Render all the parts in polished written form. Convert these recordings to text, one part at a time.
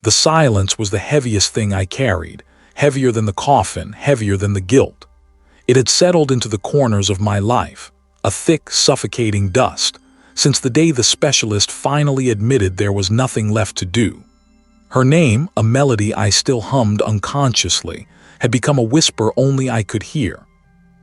The silence was the heaviest thing I carried, heavier than the coffin, heavier than the guilt. It had settled into the corners of my life, a thick, suffocating dust, since the day the specialist finally admitted there was nothing left to do. Her name, a melody I still hummed unconsciously, had become a whisper only I could hear.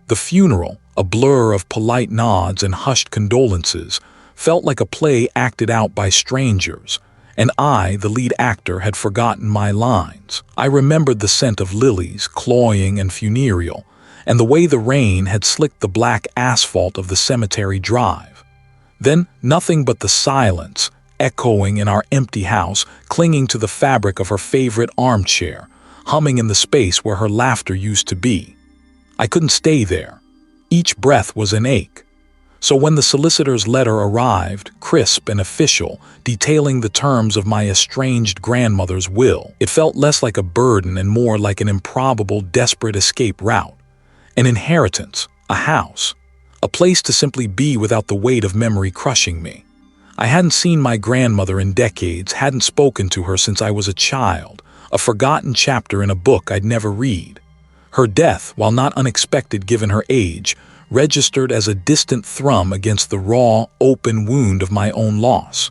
The funeral, a blur of polite nods and hushed condolences, felt like a play acted out by strangers, and I, the lead actor, had forgotten my lines. I remembered the scent of lilies, cloying and funereal, and the way the rain had slicked the black asphalt of the cemetery drive. Then nothing but the silence, echoing in our empty house, clinging to the fabric of her favorite armchair, humming in the space where her laughter used to be. I couldn't stay there. Each breath was an ache. So when the solicitor's letter arrived, crisp and official, detailing the terms of my estranged grandmother's will, it felt less like a burden and more like an improbable, desperate escape route. An inheritance, a house, a place to simply be without the weight of memory crushing me. I hadn't seen my grandmother in decades, hadn't spoken to her since I was a child, a forgotten chapter in a book I'd never read. Her death, while not unexpected given her age, registered as a distant thrum against the raw, open wound of my own loss.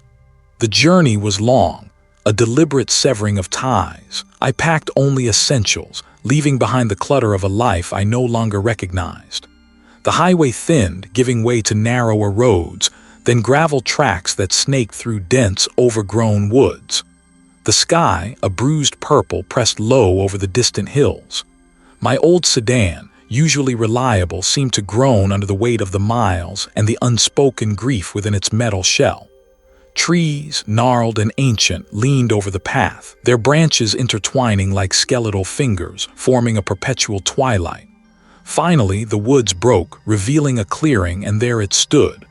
The journey was long, a deliberate severing of ties. I packed only essentials, leaving behind the clutter of a life I no longer recognized. The highway thinned, giving way to narrower roads, then gravel tracks that snaked through dense, overgrown woods. The sky, a bruised purple, pressed low over the distant hills. My old sedan, usually reliable, seemed to groan under the weight of the miles and the unspoken grief within its metal shell. Trees, gnarled and ancient, leaned over the path, their branches intertwining like skeletal fingers, forming a perpetual twilight. Finally, the woods broke, revealing a clearing, and there it stood.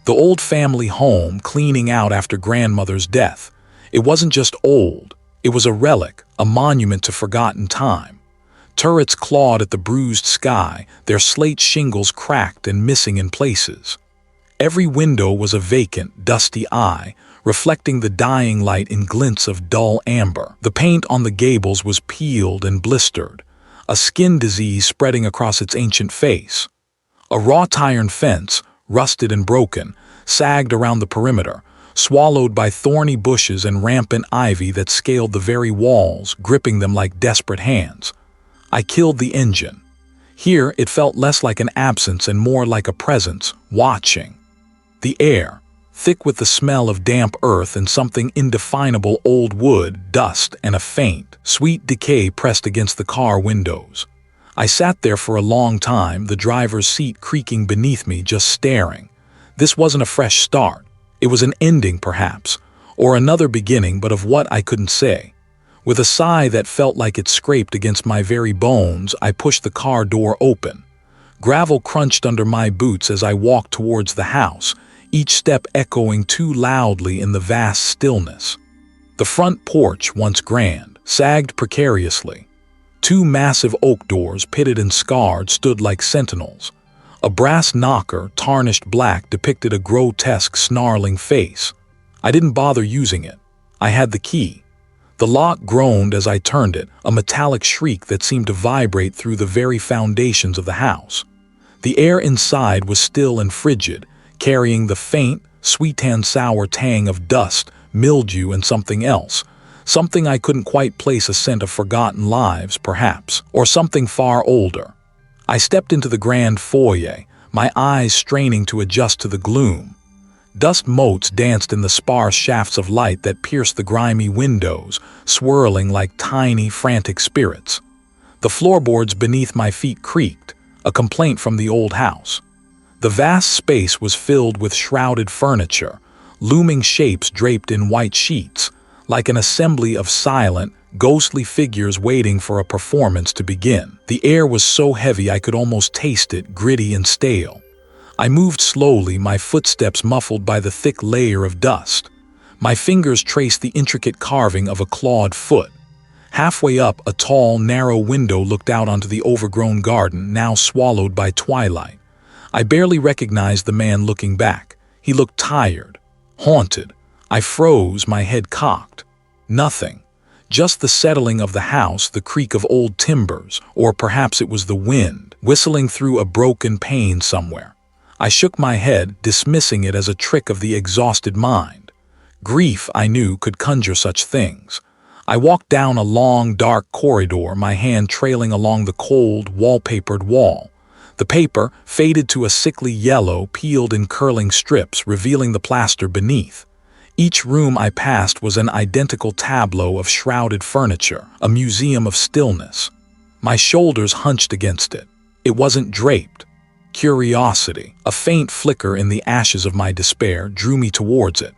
The old family home, cleaning out after grandmother's death. It wasn't just old, it was a relic, a monument to forgotten time. Turrets clawed at the bruised sky, their slate shingles cracked and missing in places. Every window was a vacant, dusty eye, reflecting the dying light in glints of dull amber. The paint on the gables was peeled and blistered, a skin disease spreading across its ancient face. A wrought iron fence, rusted and broken, sagged around the perimeter, swallowed by thorny bushes and rampant ivy that scaled the very walls, gripping them like desperate hands. I killed the engine. Here it felt less like an absence and more like a presence, watching. The air, thick with the smell of damp earth and something indefinable, old wood, dust, and a faint, sweet decay pressed against the car windows. I sat there for a long time, the driver's seat creaking beneath me, just staring. This wasn't a fresh start. It was an ending, perhaps, or another beginning, but of what I couldn't say. With a sigh that felt like it scraped against my very bones, I pushed the car door open. Gravel crunched under my boots as I walked towards the house, each step echoing too loudly in the vast stillness. The front porch, once grand, sagged precariously. Two massive oak doors, pitted and scarred, stood like sentinels. A brass knocker, tarnished black, depicted a grotesque, snarling face. I didn't bother using it. I had the key. The lock groaned as I turned it, a metallic shriek that seemed to vibrate through the very foundations of the house. The air inside was still and frigid, carrying the faint, sweet and sour tang of dust, mildew, and something else. Something I couldn't quite place, a scent of forgotten lives, perhaps, or something far older. I stepped into the grand foyer, my eyes straining to adjust to the gloom. Dust motes danced in the sparse shafts of light that pierced the grimy windows, swirling like tiny, frantic spirits. The floorboards beneath my feet creaked, a complaint from the old house. The vast space was filled with shrouded furniture, looming shapes draped in white sheets, like an assembly of silent, ghostly figures waiting for a performance to begin. The air was so heavy I could almost taste it, gritty and stale. I moved slowly, my footsteps muffled by the thick layer of dust. My fingers traced the intricate carving of a clawed foot. Halfway up, a tall, narrow window looked out onto the overgrown garden, now swallowed by twilight. I barely recognized the man looking back. He looked tired, haunted. I froze, my head cocked. Nothing. Just the settling of the house, the creak of old timbers, or perhaps it was the wind whistling through a broken pane somewhere. I shook my head, dismissing it as a trick of the exhausted mind. Grief, I knew, could conjure such things. I walked down a long, dark corridor, my hand trailing along the cold, wallpapered wall. The paper, faded to a sickly yellow, peeled in curling strips, revealing the plaster beneath. Each room I passed was an identical tableau of shrouded furniture, a museum of stillness. My shoulders hunched against it. It wasn't draped. Curiosity, a faint flicker in the ashes of my despair, drew me towards it.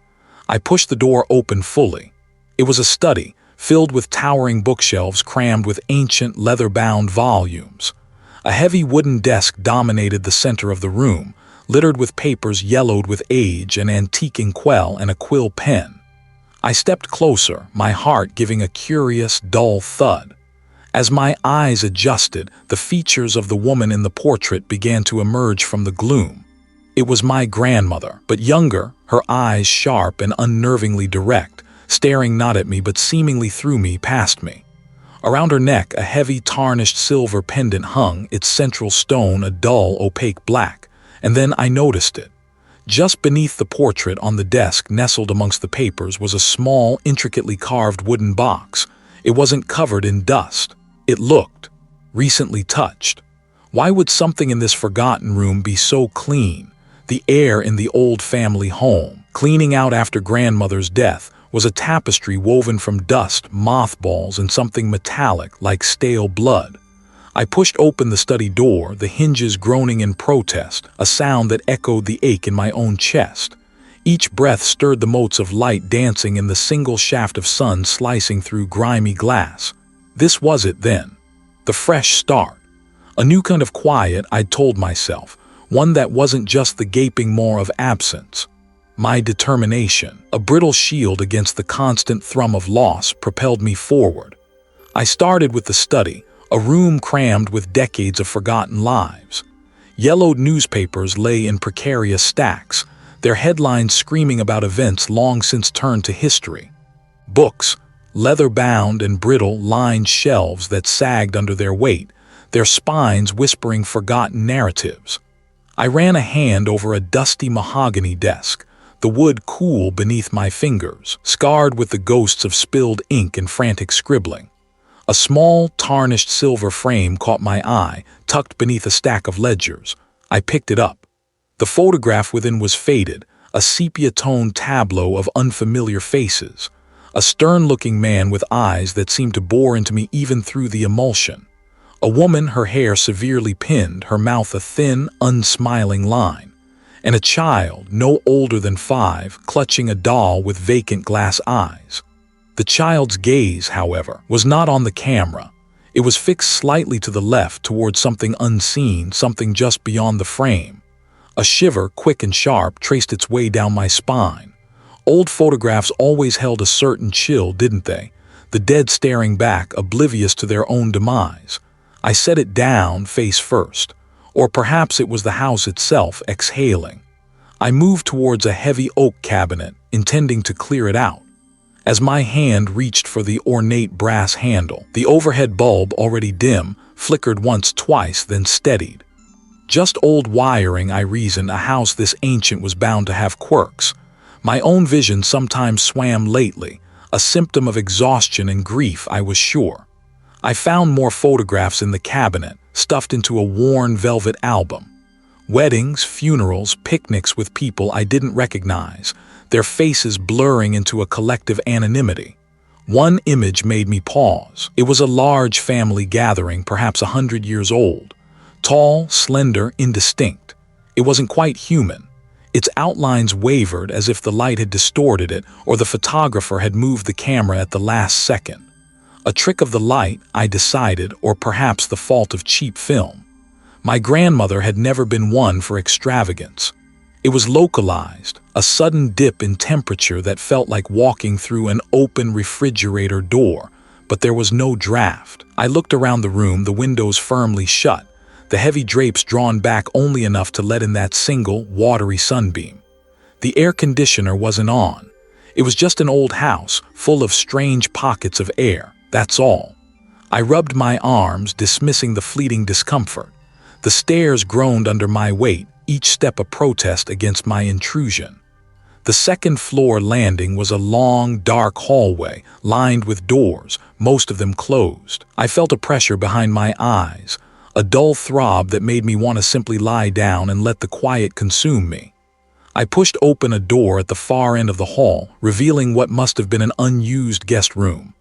I pushed the door open fully. It was a study, filled with towering bookshelves crammed with ancient, leather-bound volumes. A heavy wooden desk dominated the center of the room, littered with papers yellowed with age, an antique inkwell, and a quill pen. I stepped closer, my heart giving a curious, dull thud. As my eyes adjusted, the features of the woman in the portrait began to emerge from the gloom. It was my grandmother, but younger, her eyes sharp and unnervingly direct, staring not at me but seemingly through me, past me. Around her neck, a heavy, tarnished silver pendant hung, its central stone a dull, opaque black, and then I noticed it. Just beneath the portrait on the desk, nestled amongst the papers, was a small, intricately carved wooden box. It wasn't covered in dust. It looked recently touched. Why would something in this forgotten room be so clean? The air in the old family home, cleaning out after grandmother's death, was a tapestry woven from dust, mothballs, and something metallic like stale blood. I pushed open the study door, the hinges groaning in protest, a sound that echoed the ache in my own chest. Each breath stirred the motes of light dancing in the single shaft of sun slicing through grimy glass. This was it then. The fresh start. A new kind of quiet, I'd told myself, one that wasn't just the gaping maw of absence. My determination, a brittle shield against the constant thrum of loss, propelled me forward. I started with the study, a room crammed with decades of forgotten lives. Yellowed newspapers lay in precarious stacks, their headlines screaming about events long since turned to history. Books, leather-bound and brittle, lined shelves that sagged under their weight, their spines whispering forgotten narratives. I ran a hand over a dusty mahogany desk, the wood cool beneath my fingers, scarred with the ghosts of spilled ink and frantic scribbling. A small, tarnished silver frame caught my eye, tucked beneath a stack of ledgers. I picked it up. The photograph within was faded, a sepia-toned tableau of unfamiliar faces. A stern-looking man with eyes that seemed to bore into me even through the emulsion. A woman, her hair severely pinned, her mouth a thin, unsmiling line. And a child, no older than 5, clutching a doll with vacant glass eyes. The child's gaze, however, was not on the camera. It was fixed slightly to the left toward something unseen, something just beyond the frame. A shiver, quick and sharp, traced its way down my spine. Old photographs always held a certain chill, didn't they? The dead staring back, oblivious to their own demise. I set it down, face first. Or perhaps it was the house itself, exhaling. I moved towards a heavy oak cabinet, intending to clear it out. As my hand reached for the ornate brass handle, the overhead bulb, already dim, flickered once, twice, then steadied. Just old wiring, I reasoned. A house this ancient was bound to have quirks. My own vision sometimes swam lately, a symptom of exhaustion and grief, I was sure. I found more photographs in the cabinet, stuffed into a worn velvet album. Weddings, funerals, picnics with people I didn't recognize, their faces blurring into a collective anonymity. One image made me pause. It was a large family gathering, perhaps 100 years old. Tall, slender, indistinct. It wasn't quite human. Its outlines wavered as if the light had distorted it or the photographer had moved the camera at the last second. A trick of the light, I decided, or perhaps the fault of cheap film. My grandmother had never been one for extravagance. It was localized, a sudden dip in temperature that felt like walking through an open refrigerator door, but there was no draft. I looked around the room, the windows firmly shut, the heavy drapes drawn back only enough to let in that single, watery sunbeam. The air conditioner wasn't on. It was just an old house, full of strange pockets of air, that's all. I rubbed my arms, dismissing the fleeting discomfort. The stairs groaned under my weight, each step a protest against my intrusion. The second-floor landing was a long, dark hallway, lined with doors, most of them closed. I felt a pressure behind my eyes, a dull throb that made me want to simply lie down and let the quiet consume me. I pushed open a door at the far end of the hall, revealing what must have been an unused guest room.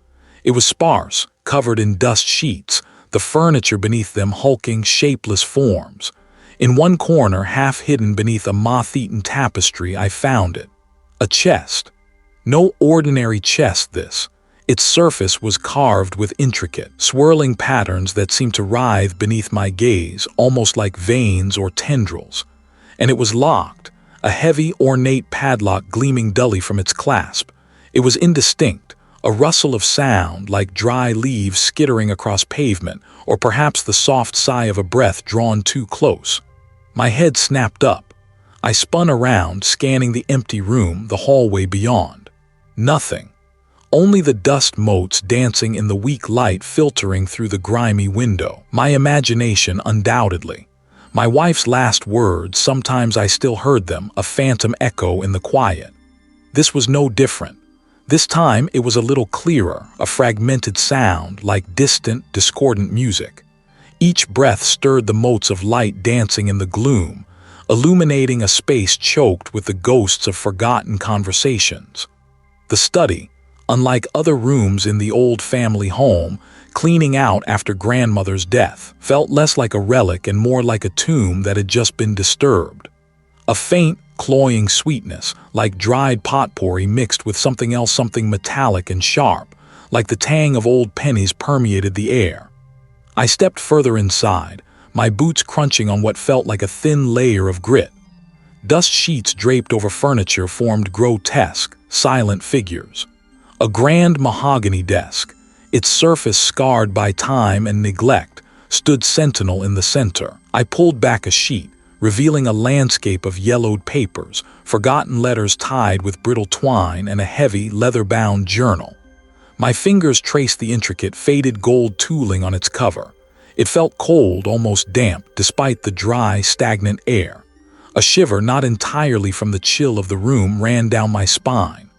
It was sparse, covered in dust sheets, the furniture beneath them hulking, shapeless forms. In one corner, half hidden beneath a moth-eaten tapestry, I found it. A chest. No ordinary chest, this. Its surface was carved with intricate, swirling patterns that seemed to writhe beneath my gaze, almost like veins or tendrils. And it was locked, a heavy, ornate padlock gleaming dully from its clasp. It was indistinct, a rustle of sound like dry leaves skittering across pavement, or perhaps the soft sigh of a breath drawn too close. My head snapped up. I spun around, scanning the empty room, the hallway beyond. Nothing. Only the dust motes dancing in the weak light filtering through the grimy window. My imagination, undoubtedly. My wife's last words, sometimes I still heard them, a phantom echo in the quiet. This was no different. This time it was a little clearer, a fragmented sound like distant, discordant music. Each breath stirred the motes of light dancing in the gloom, illuminating a space choked with the ghosts of forgotten conversations. The study, unlike other rooms in the old family home, cleaning out after grandmother's death, felt less like a relic and more like a tomb that had just been disturbed. A faint, cloying sweetness, like dried potpourri mixed with something else, something metallic and sharp, like the tang of old pennies permeated the air. I stepped further inside, my boots crunching on what felt like a thin layer of grit. Dust sheets draped over furniture formed grotesque, silent figures. A grand mahogany desk, its surface scarred by time and neglect, stood sentinel in the center. I pulled back a sheet, revealing a landscape of yellowed papers, forgotten letters tied with brittle twine, and a heavy, leather-bound journal. My fingers traced the intricate, faded gold tooling on its cover. It felt cold, almost damp, despite the dry, stagnant air. A shiver, not entirely from the chill of the room, ran down my spine.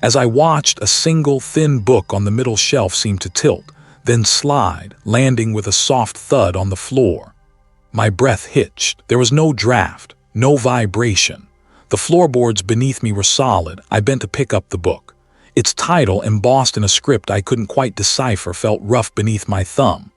As I watched, a single, thin book on the middle shelf seemed to tilt, then slide, landing with a soft thud on the floor. My breath hitched. There was no draft, no vibration. The floorboards beneath me were solid. I bent to pick up the book. Its title, embossed in a script I couldn't quite decipher, felt rough beneath my thumb.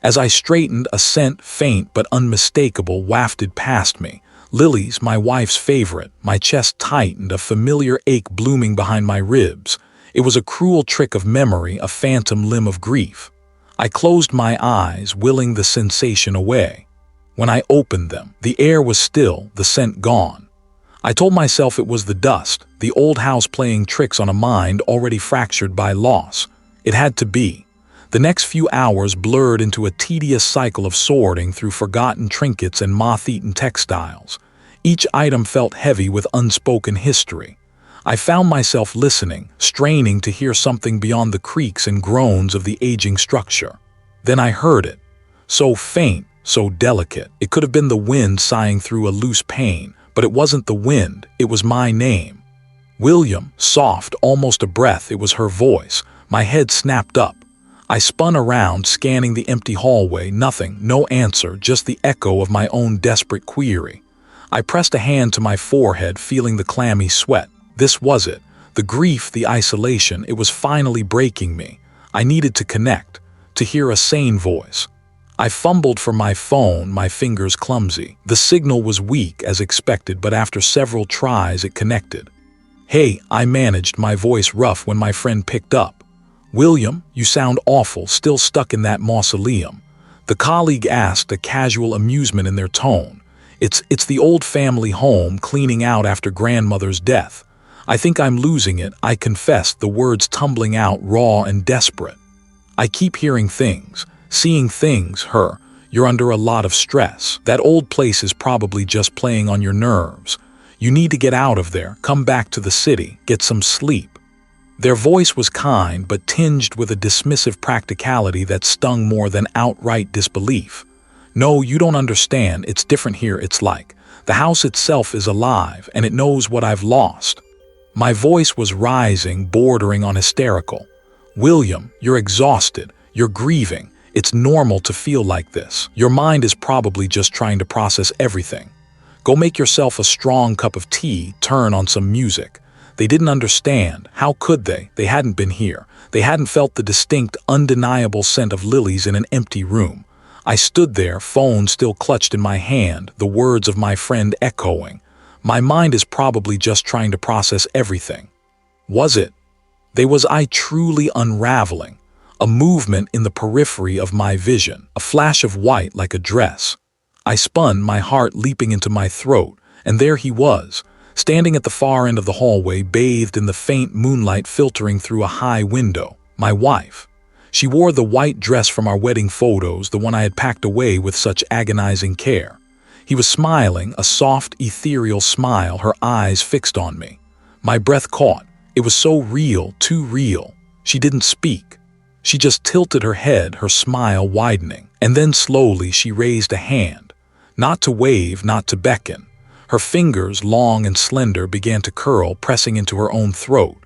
As I straightened, a scent, faint but unmistakable, wafted past me. Lilies, my wife's favorite. My chest tightened, a familiar ache blooming behind my ribs. It was a cruel trick of memory, a phantom limb of grief. I closed my eyes, willing the sensation away. When I opened them, the air was still, the scent gone. I told myself it was the dust, the old house playing tricks on a mind already fractured by loss. It had to be. The next few hours blurred into a tedious cycle of sorting through forgotten trinkets and moth-eaten textiles. Each item felt heavy with unspoken history. I found myself listening, straining to hear something beyond the creaks and groans of the aging structure. Then I heard it. So faint, so delicate. It could have been the wind sighing through a loose pane, but it wasn't the wind, it was my name. William, soft, almost a breath, it was her voice. My head snapped up. I spun around, scanning the empty hallway. Nothing, no answer, just the echo of my own desperate query. I pressed a hand to my forehead, feeling the clammy sweat. This was it. The grief, the isolation, it was finally breaking me. I needed to connect, to hear a sane voice. I fumbled for my phone, my fingers clumsy. The signal was weak, as expected, but after several tries it connected. "Hey," I managed, my voice rough when my friend picked up. "William, you sound awful, still stuck in that mausoleum." The colleague asked, a casual amusement in their tone. It's the old family home cleaning out after grandmother's death. I think I'm losing it," I confessed, the words tumbling out raw and desperate. "I keep hearing things, seeing things, you're under a lot of stress. That old place is probably just playing on your nerves. You need to get out of there, come back to the city, get some sleep." Their voice was kind but tinged with a dismissive practicality that stung more than outright disbelief. "No, you don't understand. It's different here. It's like the house itself is alive and it knows what I've lost." My voice was rising, bordering on hysterical. "William, you're exhausted. You're grieving. It's normal to feel like this. Your mind is probably just trying to process everything. Go make yourself a strong cup of tea, turn on some music." They didn't understand. How could they? They hadn't been here. They hadn't felt the distinct, undeniable scent of lilies in an empty room. I stood there, phone still clutched in my hand, the words of my friend echoing. My mind is probably just trying to process everything. Was it? Was I truly unraveling? A movement in the periphery of my vision, a flash of white like a dress. I spun, my heart leaping into my throat, and there he was, standing at the far end of the hallway, bathed in the faint moonlight filtering through a high window. My wife. She wore the white dress from our wedding photos, the one I had packed away with such agonizing care. He was smiling, a soft, ethereal smile, her eyes fixed on me. My breath caught. It was so real, too real. She didn't speak. She just tilted her head, her smile widening. And then slowly she raised a hand. Not to wave, not to beckon. Her fingers, long and slender, began to curl, pressing into her own throat.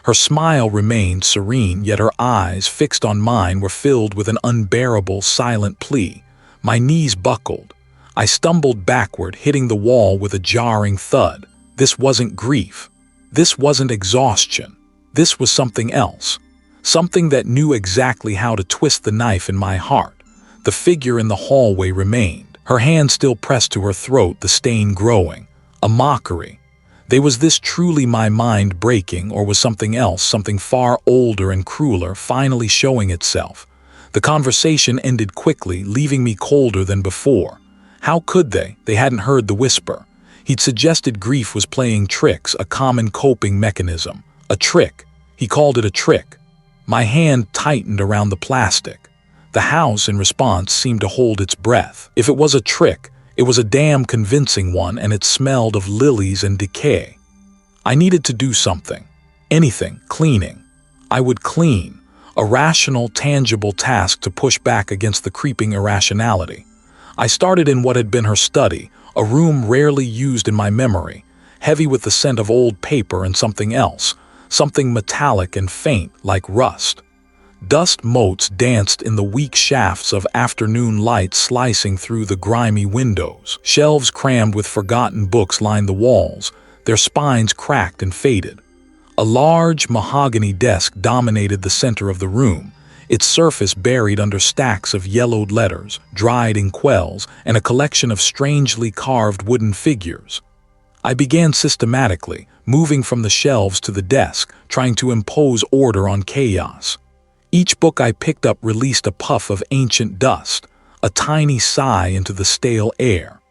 Her smile remained serene, yet her eyes, fixed on mine, were filled with an unbearable, silent plea. My knees buckled. I stumbled backward, hitting the wall with a jarring thud. This wasn't grief. This wasn't exhaustion. This was something else. Something that knew exactly how to twist the knife in my heart. The figure in the hallway remained. Her hand still pressed to her throat, the stain growing. A mockery. Was this truly my mind breaking, or was something else, something far older and crueler, finally showing itself? The conversation ended quickly, leaving me colder than before. How could they? They hadn't heard the whisper. He'd suggested grief was playing tricks, a common coping mechanism. A trick. He called it a trick. My hand tightened around the plastic. The house, in response, seemed to hold its breath. If it was a trick, it was a damn convincing one, and it smelled of lilies and decay. I needed to do something. Anything. Cleaning. I would clean. A rational, tangible task to push back against the creeping irrationality. I started in what had been her study, a room rarely used in my memory, heavy with the scent of old paper and something else, something metallic and faint, like rust. Dust motes danced in the weak shafts of afternoon light slicing through the grimy windows. Shelves crammed with forgotten books lined the walls, their spines cracked and faded. A large mahogany desk dominated the center of the room, its surface buried under stacks of yellowed letters, dried inkwells, and a collection of strangely carved wooden figures. I began systematically, moving from the shelves to the desk, trying to impose order on chaos. Each book I picked up released a puff of ancient dust, a tiny sigh into the stale air.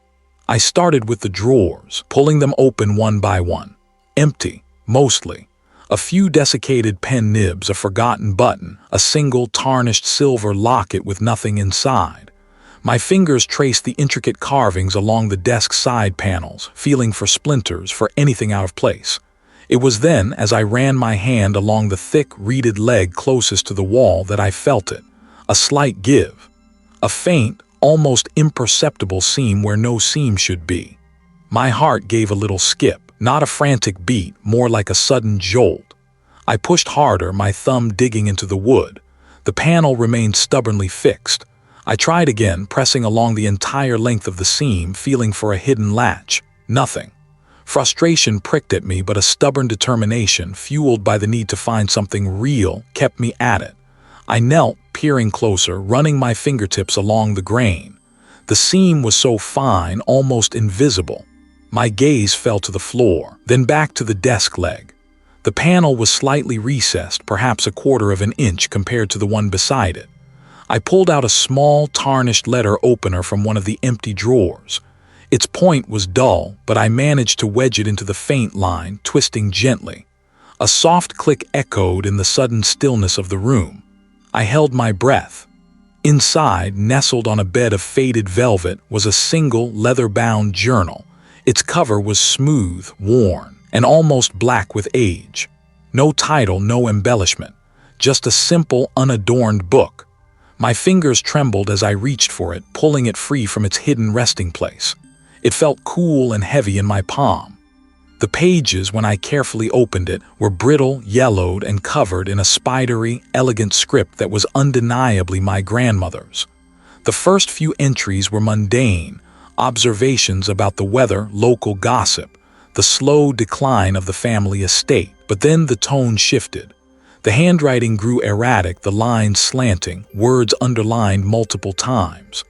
I started with the drawers, pulling them open one by one. Empty, mostly. A few desiccated pen nibs, a forgotten button, a single tarnished silver locket with nothing inside. My fingers traced the intricate carvings along the desk side panels, feeling for splinters, for anything out of place. It was then, as I ran my hand along the thick, reeded leg closest to the wall, that I felt it. A slight give. A faint, almost imperceptible seam where no seam should be. My heart gave a little skip, not a frantic beat, more like a sudden jolt. I pushed harder, my thumb digging into the wood. The panel remained stubbornly fixed. I tried again, pressing along the entire length of the seam, feeling for a hidden latch. Nothing. Frustration pricked at me, but a stubborn determination, fueled by the need to find something real, kept me at it. I knelt, peering closer, running my fingertips along the grain. The seam was so fine, almost invisible. My gaze fell to the floor, then back to the desk leg. The panel was slightly recessed, perhaps a quarter of an inch compared to the one beside it. I pulled out a small, tarnished letter opener from one of the empty drawers. Its point was dull, but I managed to wedge it into the faint line, twisting gently. A soft click echoed in the sudden stillness of the room. I held my breath. Inside, nestled on a bed of faded velvet, was a single, leather-bound journal. Its cover was smooth, worn, and almost black with age. No title, no embellishment. Just a simple, unadorned book. My fingers trembled as I reached for it, pulling it free from its hidden resting place. It felt cool and heavy in my palm. The pages, when I carefully opened it, were brittle, yellowed, and covered in a spidery, elegant script that was undeniably my grandmother's. The first few entries were mundane, observations about the weather, local gossip, the slow decline of the family estate. But then the tone shifted. The handwriting grew erratic, the lines slanting, words underlined multiple times.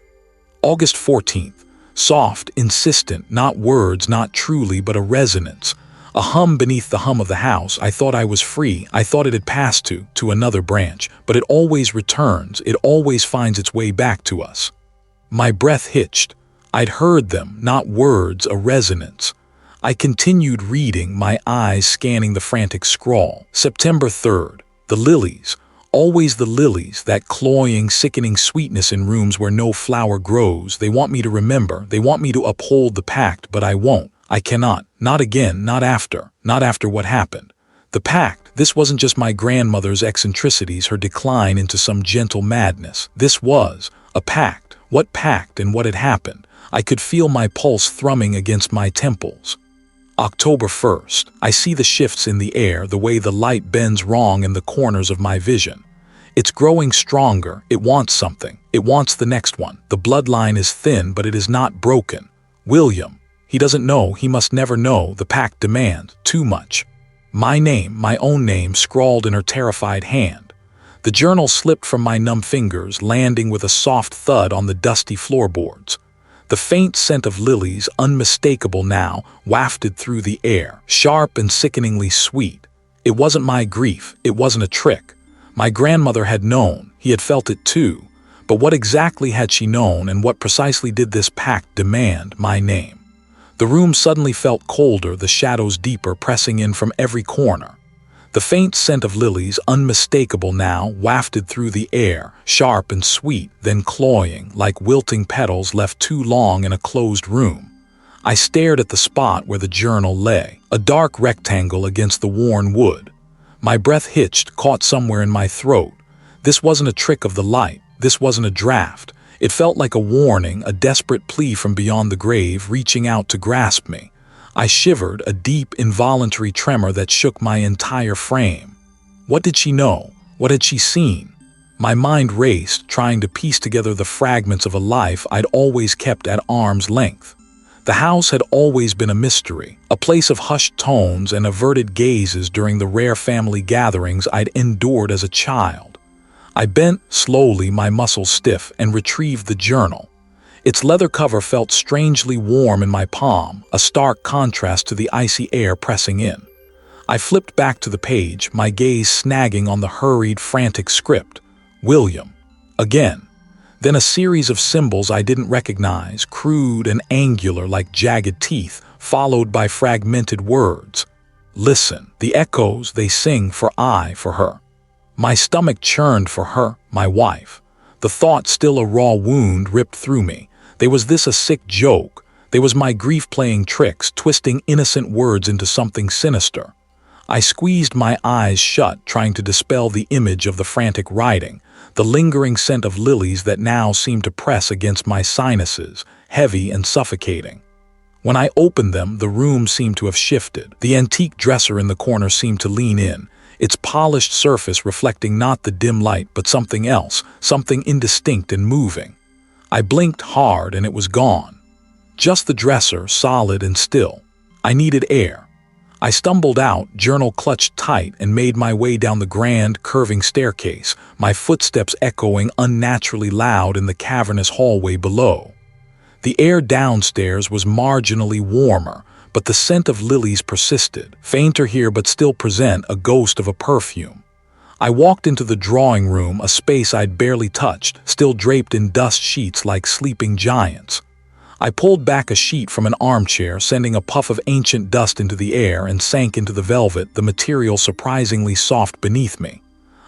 August 14th. Soft, insistent, not words, not truly, but a resonance. A hum beneath the hum of the house. I thought I was free. I thought it had passed to another branch, but it always returns. It always finds its way back to us. My breath hitched. I'd heard them, not words, a resonance. I continued reading, my eyes scanning the frantic scrawl. September 3rd. The lilies. Always the lilies, that cloying, sickening sweetness in rooms where no flower grows. They want me to remember. They want me to uphold the pact, but I won't. I cannot. Not again. Not after. Not after what happened. The pact. This wasn't just my grandmother's eccentricities, her decline into some gentle madness. This was a pact. What pact and what had happened? I could feel my pulse thrumming against my temples. October 1st. I see the shifts in the air, the way the light bends wrong in the corners of my vision. It's growing stronger. It wants something. It wants the next one. The bloodline is thin, but it is not broken. William. He doesn't know. He must never know. The pact demands too much. My name, my own name, scrawled in her terrified hand. The journal slipped from my numb fingers, landing with a soft thud on the dusty floorboards. The faint scent of lilies, unmistakable now, wafted through the air, sharp and sickeningly sweet. It wasn't my grief. It wasn't a trick. My grandmother had known. He had felt it too. But what exactly had she known, and what precisely did this pact demand? My name. The room suddenly felt colder, the shadows deeper, pressing in from every corner. The faint scent of lilies, unmistakable now, wafted through the air, sharp and sweet, then cloying, like wilting petals left too long in a closed room. I stared at the spot where the journal lay, a dark rectangle against the worn wood. My breath hitched, caught somewhere in my throat. This wasn't a trick of the light. This wasn't a draft. It felt like a warning, a desperate plea from beyond the grave, reaching out to grasp me. I shivered, a deep, involuntary tremor that shook my entire frame. What did she know? What had she seen? My mind raced, trying to piece together the fragments of a life I'd always kept at arm's length. The house had always been a mystery, a place of hushed tones and averted gazes during the rare family gatherings I'd endured as a child. I bent slowly, my muscles stiff, and retrieved the journal. Its leather cover felt strangely warm in my palm, a stark contrast to the icy air pressing in. I flipped back to the page, my gaze snagging on the hurried, frantic script. William. Again. Then a series of symbols I didn't recognize, crude and angular like jagged teeth, followed by fragmented words. Listen. The echoes, they sing for her. My stomach churned for her, my wife. The thought, still a raw wound, ripped through me. Was this a sick joke? Was my grief playing tricks, twisting innocent words into something sinister? I squeezed my eyes shut, trying to dispel the image of the frantic writing, the lingering scent of lilies that now seemed to press against my sinuses, heavy and suffocating. When I opened them, the room seemed to have shifted. The antique dresser in the corner seemed to lean in, its polished surface reflecting not the dim light but something else, something indistinct and moving. I blinked hard and it was gone. Just the dresser, solid and still. I needed air. I stumbled out, journal clutched tight, and made my way down the grand, curving staircase, my footsteps echoing unnaturally loud in the cavernous hallway below. The air downstairs was marginally warmer, but the scent of lilies persisted, fainter here but still present, a ghost of a perfume. I walked into the drawing room, a space I'd barely touched, still draped in dust sheets like sleeping giants. I pulled back a sheet from an armchair, sending a puff of ancient dust into the air, and sank into the velvet, the material surprisingly soft beneath me.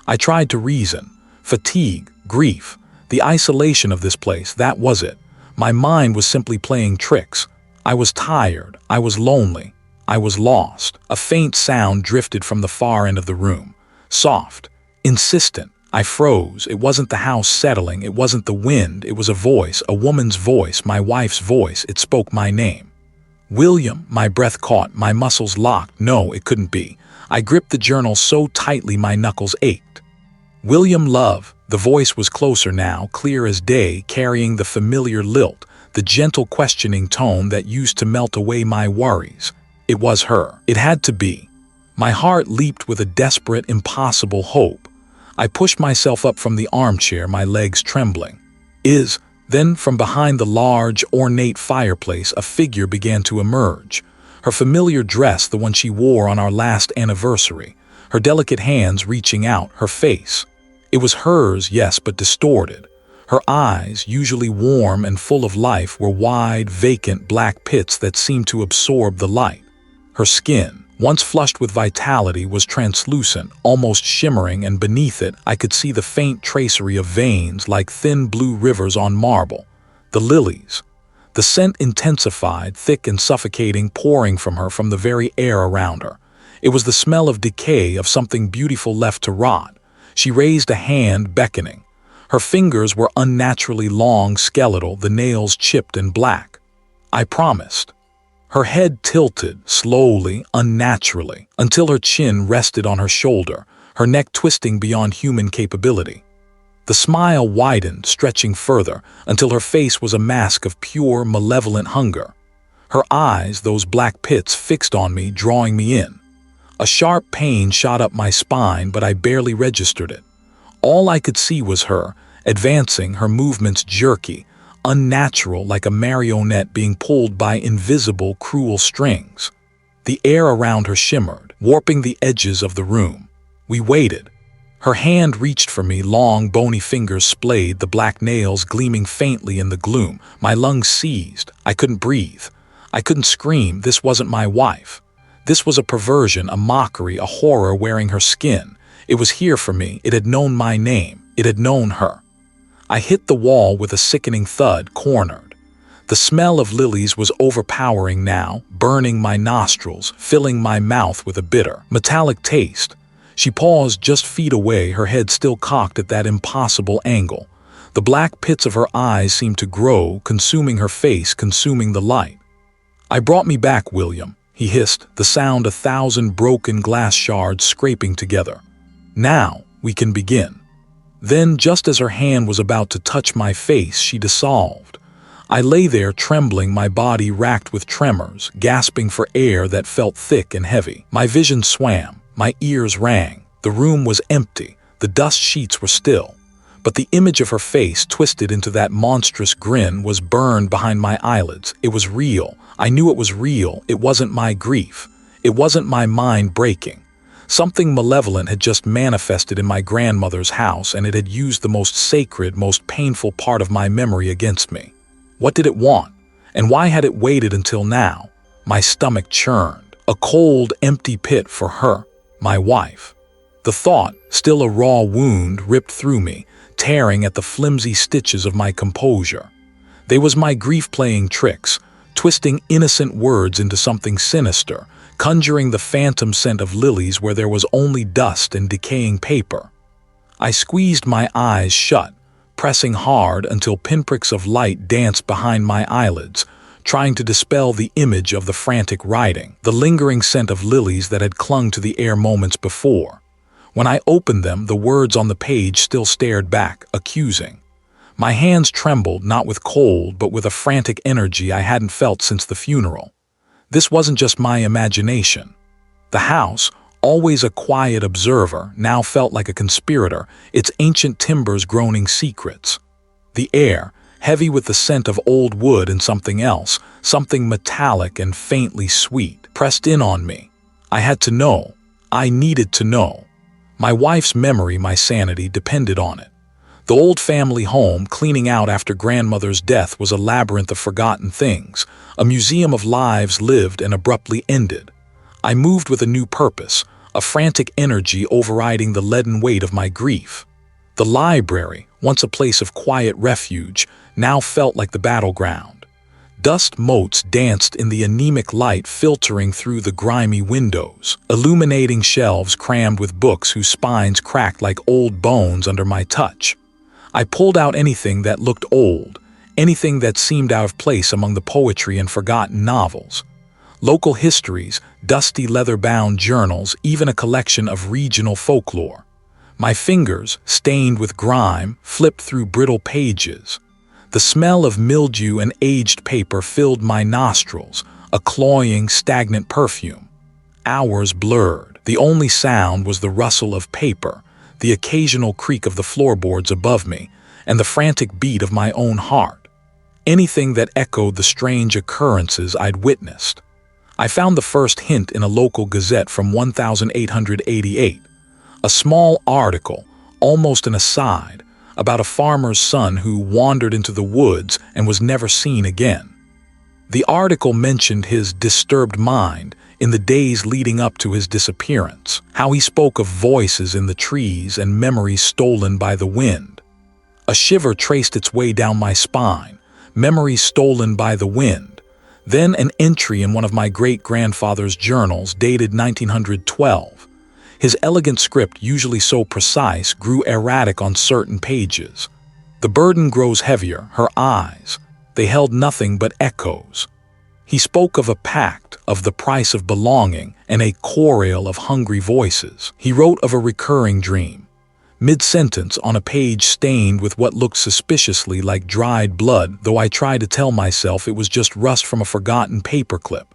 I tried to reason. Fatigue, grief, the isolation of this place, that was it. My mind was simply playing tricks. I was tired. I was lonely. I was lost. A faint sound drifted from the far end of the room. Soft, insistent. I froze. It wasn't the house settling. It wasn't the wind. It was a voice, a woman's voice, my wife's voice. It spoke my name. William. My breath caught, my muscles locked. No, it couldn't be. I gripped the journal so tightly my knuckles ached. William, love. The voice was closer now, clear as day, carrying the familiar lilt, the gentle questioning tone that used to melt away my worries. It was her. It had to be. My heart leaped with a desperate, impossible hope. I pushed myself up from the armchair, my legs trembling. Then from behind the large, ornate fireplace, a figure began to emerge. Her familiar dress, the one she wore on our last anniversary. Her delicate hands reaching out, her face. It was hers, yes, but distorted. Her eyes, usually warm and full of life, were wide, vacant black pits that seemed to absorb the light. Her skin, once flushed with vitality, was translucent, almost shimmering, and beneath it I could see the faint tracery of veins like thin blue rivers on marble. The lilies. The scent intensified, thick and suffocating, pouring from her from the very air around her. It was the smell of decay, of something beautiful left to rot. She raised a hand, beckoning. Her fingers were unnaturally long, skeletal, the nails chipped and black. I promised. Her head tilted, slowly, unnaturally, until her chin rested on her shoulder, her neck twisting beyond human capability. The smile widened, stretching further, until her face was a mask of pure, malevolent hunger. Her eyes, those black pits, fixed on me, drawing me in. A sharp pain shot up my spine, but I barely registered it. All I could see was her, advancing, her movements jerky, unnatural, like a marionette being pulled by invisible, cruel strings. The air around her shimmered, warping the edges of the room. We waited. Her hand reached for me, long, bony fingers splayed, the black nails gleaming faintly in the gloom. My lungs seized. I couldn't breathe. I couldn't scream. This wasn't my wife. This was a perversion, a mockery, a horror wearing her skin. It was here for me. It had known my name. It had known her. I hit the wall with a sickening thud, cornered. The smell of lilies was overpowering now, burning my nostrils, filling my mouth with a bitter, metallic taste. She paused just feet away, her head still cocked at that impossible angle. The black pits of her eyes seemed to grow, consuming her face, consuming the light. "I brought me back, William," he hissed, the sound 1,000 broken glass shards scraping together. "Now we can begin." Then, just as her hand was about to touch my face, she dissolved. I lay there trembling, my body racked with tremors, gasping for air that felt thick and heavy. My vision swam, my ears rang. The room was empty, the dust sheets were still. But the image of her face, twisted into that monstrous grin, was burned behind my eyelids. It was real. I knew it was real. It wasn't my grief. It wasn't my mind breaking. Something malevolent had just manifested in my grandmother's house, and it had used the most sacred, most painful part of my memory against me. What did it want? And why had it waited until now? My stomach churned. A cold, empty pit for her, my wife. The thought, still a raw wound, ripped through me, tearing at the flimsy stitches of my composure. They was my grief playing tricks, twisting innocent words into something sinister, conjuring the phantom scent of lilies where there was only dust and decaying paper. I squeezed my eyes shut, pressing hard until pinpricks of light danced behind my eyelids, trying to dispel the image of the frantic writing, the lingering scent of lilies that had clung to the air moments before. When I opened them, the words on the page still stared back, accusing. My hands trembled, not with cold, but with a frantic energy I hadn't felt since the funeral. This wasn't just my imagination. The house, always a quiet observer, now felt like a conspirator, its ancient timbers groaning secrets. The air, heavy with the scent of old wood and something else, something metallic and faintly sweet, pressed in on me. I had to know. I needed to know. My wife's memory, my sanity, depended on it. The old family home, cleaning out after grandmother's death, was a labyrinth of forgotten things, a museum of lives lived and abruptly ended. I moved with a new purpose, a frantic energy overriding the leaden weight of my grief. The library, once a place of quiet refuge, now felt like the battleground. Dust motes danced in the anemic light filtering through the grimy windows, illuminating shelves crammed with books whose spines cracked like old bones under my touch. I pulled out anything that looked old, anything that seemed out of place among the poetry and forgotten novels. Local histories, dusty leather-bound journals, even a collection of regional folklore. My fingers, stained with grime, flipped through brittle pages. The smell of mildew and aged paper filled my nostrils, a cloying, stagnant perfume. Hours blurred. The only sound was the rustle of paper, the occasional creak of the floorboards above me, and the frantic beat of my own heart. Anything that echoed the strange occurrences I'd witnessed. I found the first hint in a local gazette from 1888, a small article, almost an aside, about a farmer's son who wandered into the woods and was never seen again. The article mentioned his disturbed mind in the days leading up to his disappearance, how he spoke of voices in the trees and memories stolen by the wind. A shiver traced its way down my spine, memories stolen by the wind. Then an entry in one of my great-grandfather's journals dated 1912. His elegant script, usually so precise, grew erratic on certain pages. The burden grows heavier, her eyes. They held nothing but echoes. He spoke of a pact, of the price of belonging, and a chorale of hungry voices. He wrote of a recurring dream. Mid-sentence, on a page stained with what looked suspiciously like dried blood, though I tried to tell myself it was just rust from a forgotten paperclip.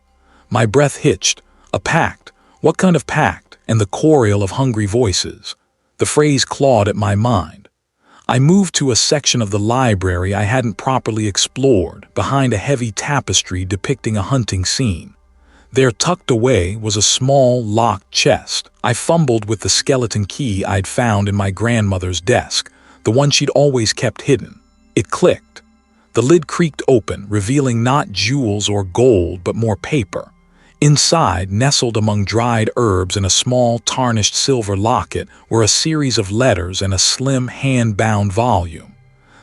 My breath hitched. A pact? What kind of pact? And the chorale of hungry voices. The phrase clawed at my mind. I moved to a section of the library I hadn't properly explored, behind a heavy tapestry depicting a hunting scene. There, tucked away, was a small, locked chest. I fumbled with the skeleton key I'd found in my grandmother's desk, the one she'd always kept hidden. It clicked. The lid creaked open, revealing not jewels or gold, but more paper. Inside, nestled among dried herbs in a small, tarnished silver locket, were a series of letters and a slim, hand-bound volume.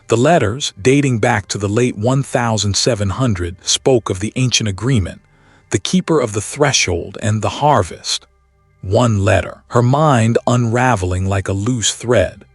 The letters, dating back to the late 1700, spoke of the ancient agreement, the keeper of the threshold and the harvest. One letter, her mind unraveling like a loose thread.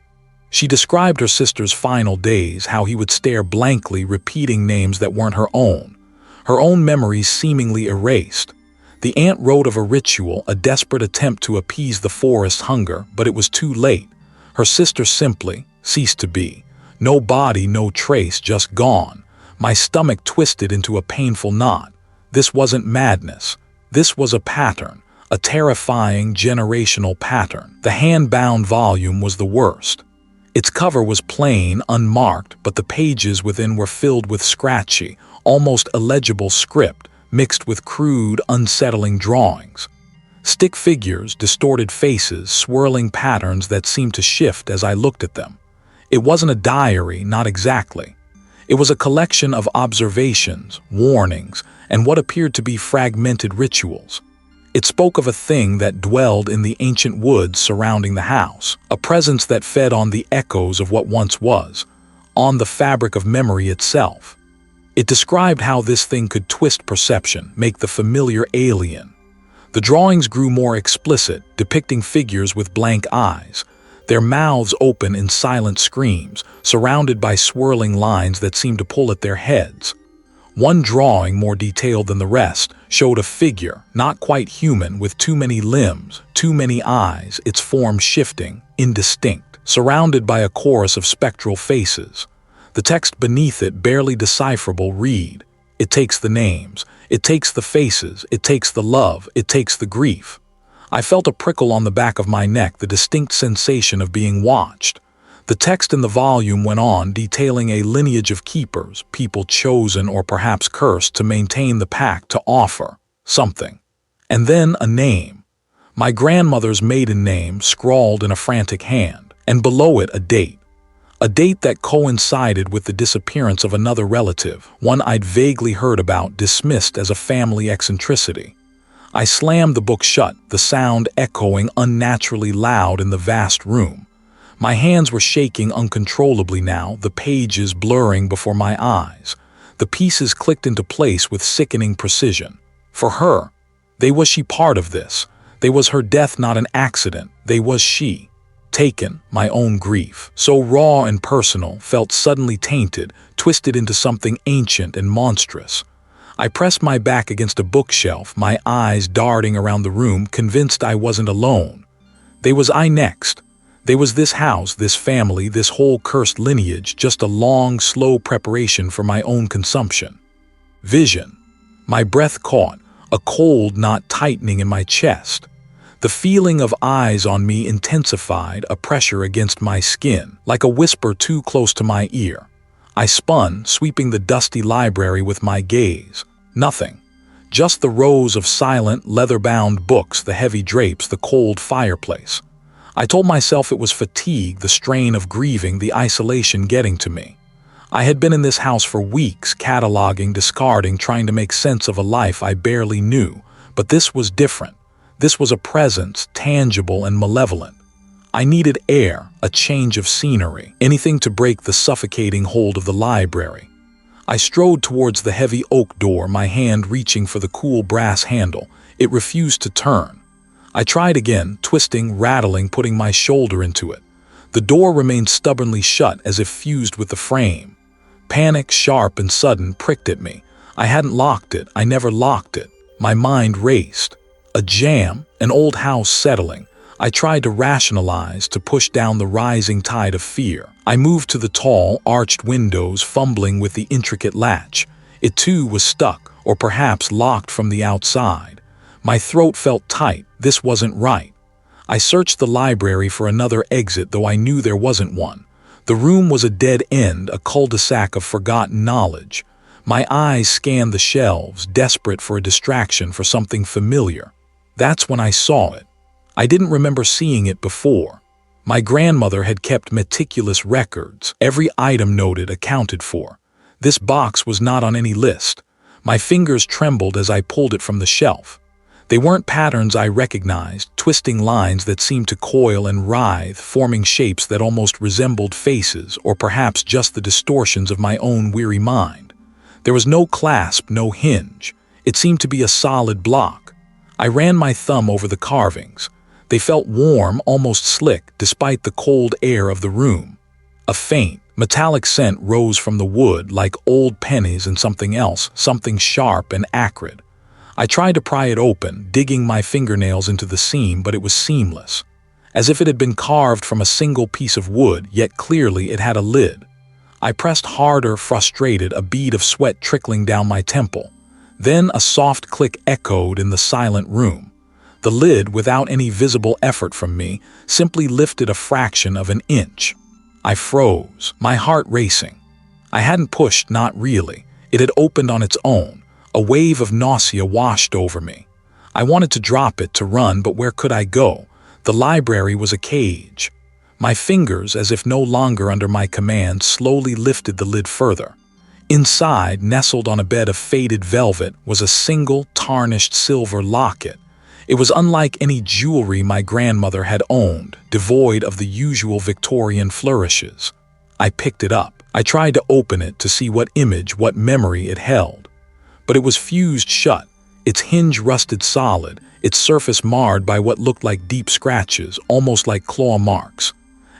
She described her sister's final days, how he would stare blankly, repeating names that weren't her own memories seemingly erased. The aunt wrote of a ritual, a desperate attempt to appease the forest's hunger, but it was too late. Her sister simply ceased to be. No body, no trace, just gone. My stomach twisted into a painful knot. This wasn't madness. This was a pattern, a terrifying generational pattern. The hand-bound volume was the worst. Its cover was plain, unmarked, but the pages within were filled with scratchy, almost illegible script, mixed with crude, unsettling drawings. Stick figures, distorted faces, swirling patterns that seemed to shift as I looked at them. It wasn't a diary, not exactly. It was a collection of observations, warnings, and what appeared to be fragmented rituals. It spoke of a thing that dwelled in the ancient woods surrounding the house, a presence that fed on the echoes of what once was, on the fabric of memory itself. It described how this thing could twist perception, make the familiar alien. The drawings grew more explicit, depicting figures with blank eyes, their mouths open in silent screams, surrounded by swirling lines that seemed to pull at their heads. One drawing, more detailed than the rest, showed a figure, not quite human, with too many limbs, too many eyes, its form shifting, indistinct, surrounded by a chorus of spectral faces. The text beneath it, barely decipherable, read, "It takes the names, it takes the faces, it takes the love, it takes the grief." I felt a prickle on the back of my neck, the distinct sensation of being watched. The text in the volume went on, detailing a lineage of keepers, people chosen or perhaps cursed to maintain the pact, to offer something. And then a name. My grandmother's maiden name, scrawled in a frantic hand, and below it a date. A date that coincided with the disappearance of another relative, one I'd vaguely heard about, dismissed as a family eccentricity. I slammed the book shut, the sound echoing unnaturally loud in the vast room. My hands were shaking uncontrollably now, the pages blurring before my eyes. The pieces clicked into place with sickening precision. For her, was she part of this? Was her death not an accident? Was she taken? My own grief, so raw and personal, felt suddenly tainted, twisted into something ancient and monstrous. I pressed my back against a bookshelf, my eyes darting around the room, convinced I wasn't alone. Was I next? Was this house, this family, this whole cursed lineage just a long, slow preparation for my own consumption? Vision. My breath caught, a cold knot tightening in my chest. The feeling of eyes on me intensified, a pressure against my skin, like a whisper too close to my ear. I spun, sweeping the dusty library with my gaze. Nothing. Just the rows of silent, leather-bound books, the heavy drapes, the cold fireplace. I told myself it was fatigue, the strain of grieving, the isolation getting to me. I had been in this house for weeks, cataloging, discarding, trying to make sense of a life I barely knew. But this was different. This was a presence, tangible and malevolent. I needed air, a change of scenery, anything to break the suffocating hold of the library. I strode towards the heavy oak door, my hand reaching for the cool brass handle. It refused to turn. I tried again, twisting, rattling, putting my shoulder into it. The door remained stubbornly shut, as if fused with the frame. Panic, sharp and sudden, pricked at me. I hadn't locked it. I never locked it. My mind raced. A jam, an old house settling. I tried to rationalize, to push down the rising tide of fear. I moved to the tall, arched windows, fumbling with the intricate latch. It too was stuck, or perhaps locked from the outside. My throat felt tight. This wasn't right. I searched the library for another exit, though I knew there wasn't one. The room was a dead end, a cul-de-sac of forgotten knowledge. My eyes scanned the shelves, desperate for a distraction, for something familiar. That's when I saw it. I didn't remember seeing it before. My grandmother had kept meticulous records, every item noted, accounted for. This box was not on any list. My fingers trembled as I pulled it from the shelf. They weren't patterns I recognized, twisting lines that seemed to coil and writhe, forming shapes that almost resembled faces, or perhaps just the distortions of my own weary mind. There was no clasp, no hinge. It seemed to be a solid block. I ran my thumb over the carvings. They felt warm, almost slick, despite the cold air of the room. A faint, metallic scent rose from the wood, like old pennies and something else, something sharp and acrid. I tried to pry it open, digging my fingernails into the seam, but it was seamless. As if it had been carved from a single piece of wood, yet clearly it had a lid. I pressed harder, frustrated, a bead of sweat trickling down my temple. Then a soft click echoed in the silent room. The lid, without any visible effort from me, simply lifted a fraction of an inch. I froze, my heart racing. I hadn't pushed, not really. It had opened on its own. A wave of nausea washed over me. I wanted to drop it, to run, but where could I go? The library was a cage. My fingers, as if no longer under my command, slowly lifted the lid further. Inside, nestled on a bed of faded velvet, was a single, tarnished silver locket. It was unlike any jewelry my grandmother had owned, devoid of the usual Victorian flourishes. I picked it up. I tried to open it to see what image, what memory it held. But it was fused shut, its hinge rusted solid, its surface marred by what looked like deep scratches, almost like claw marks.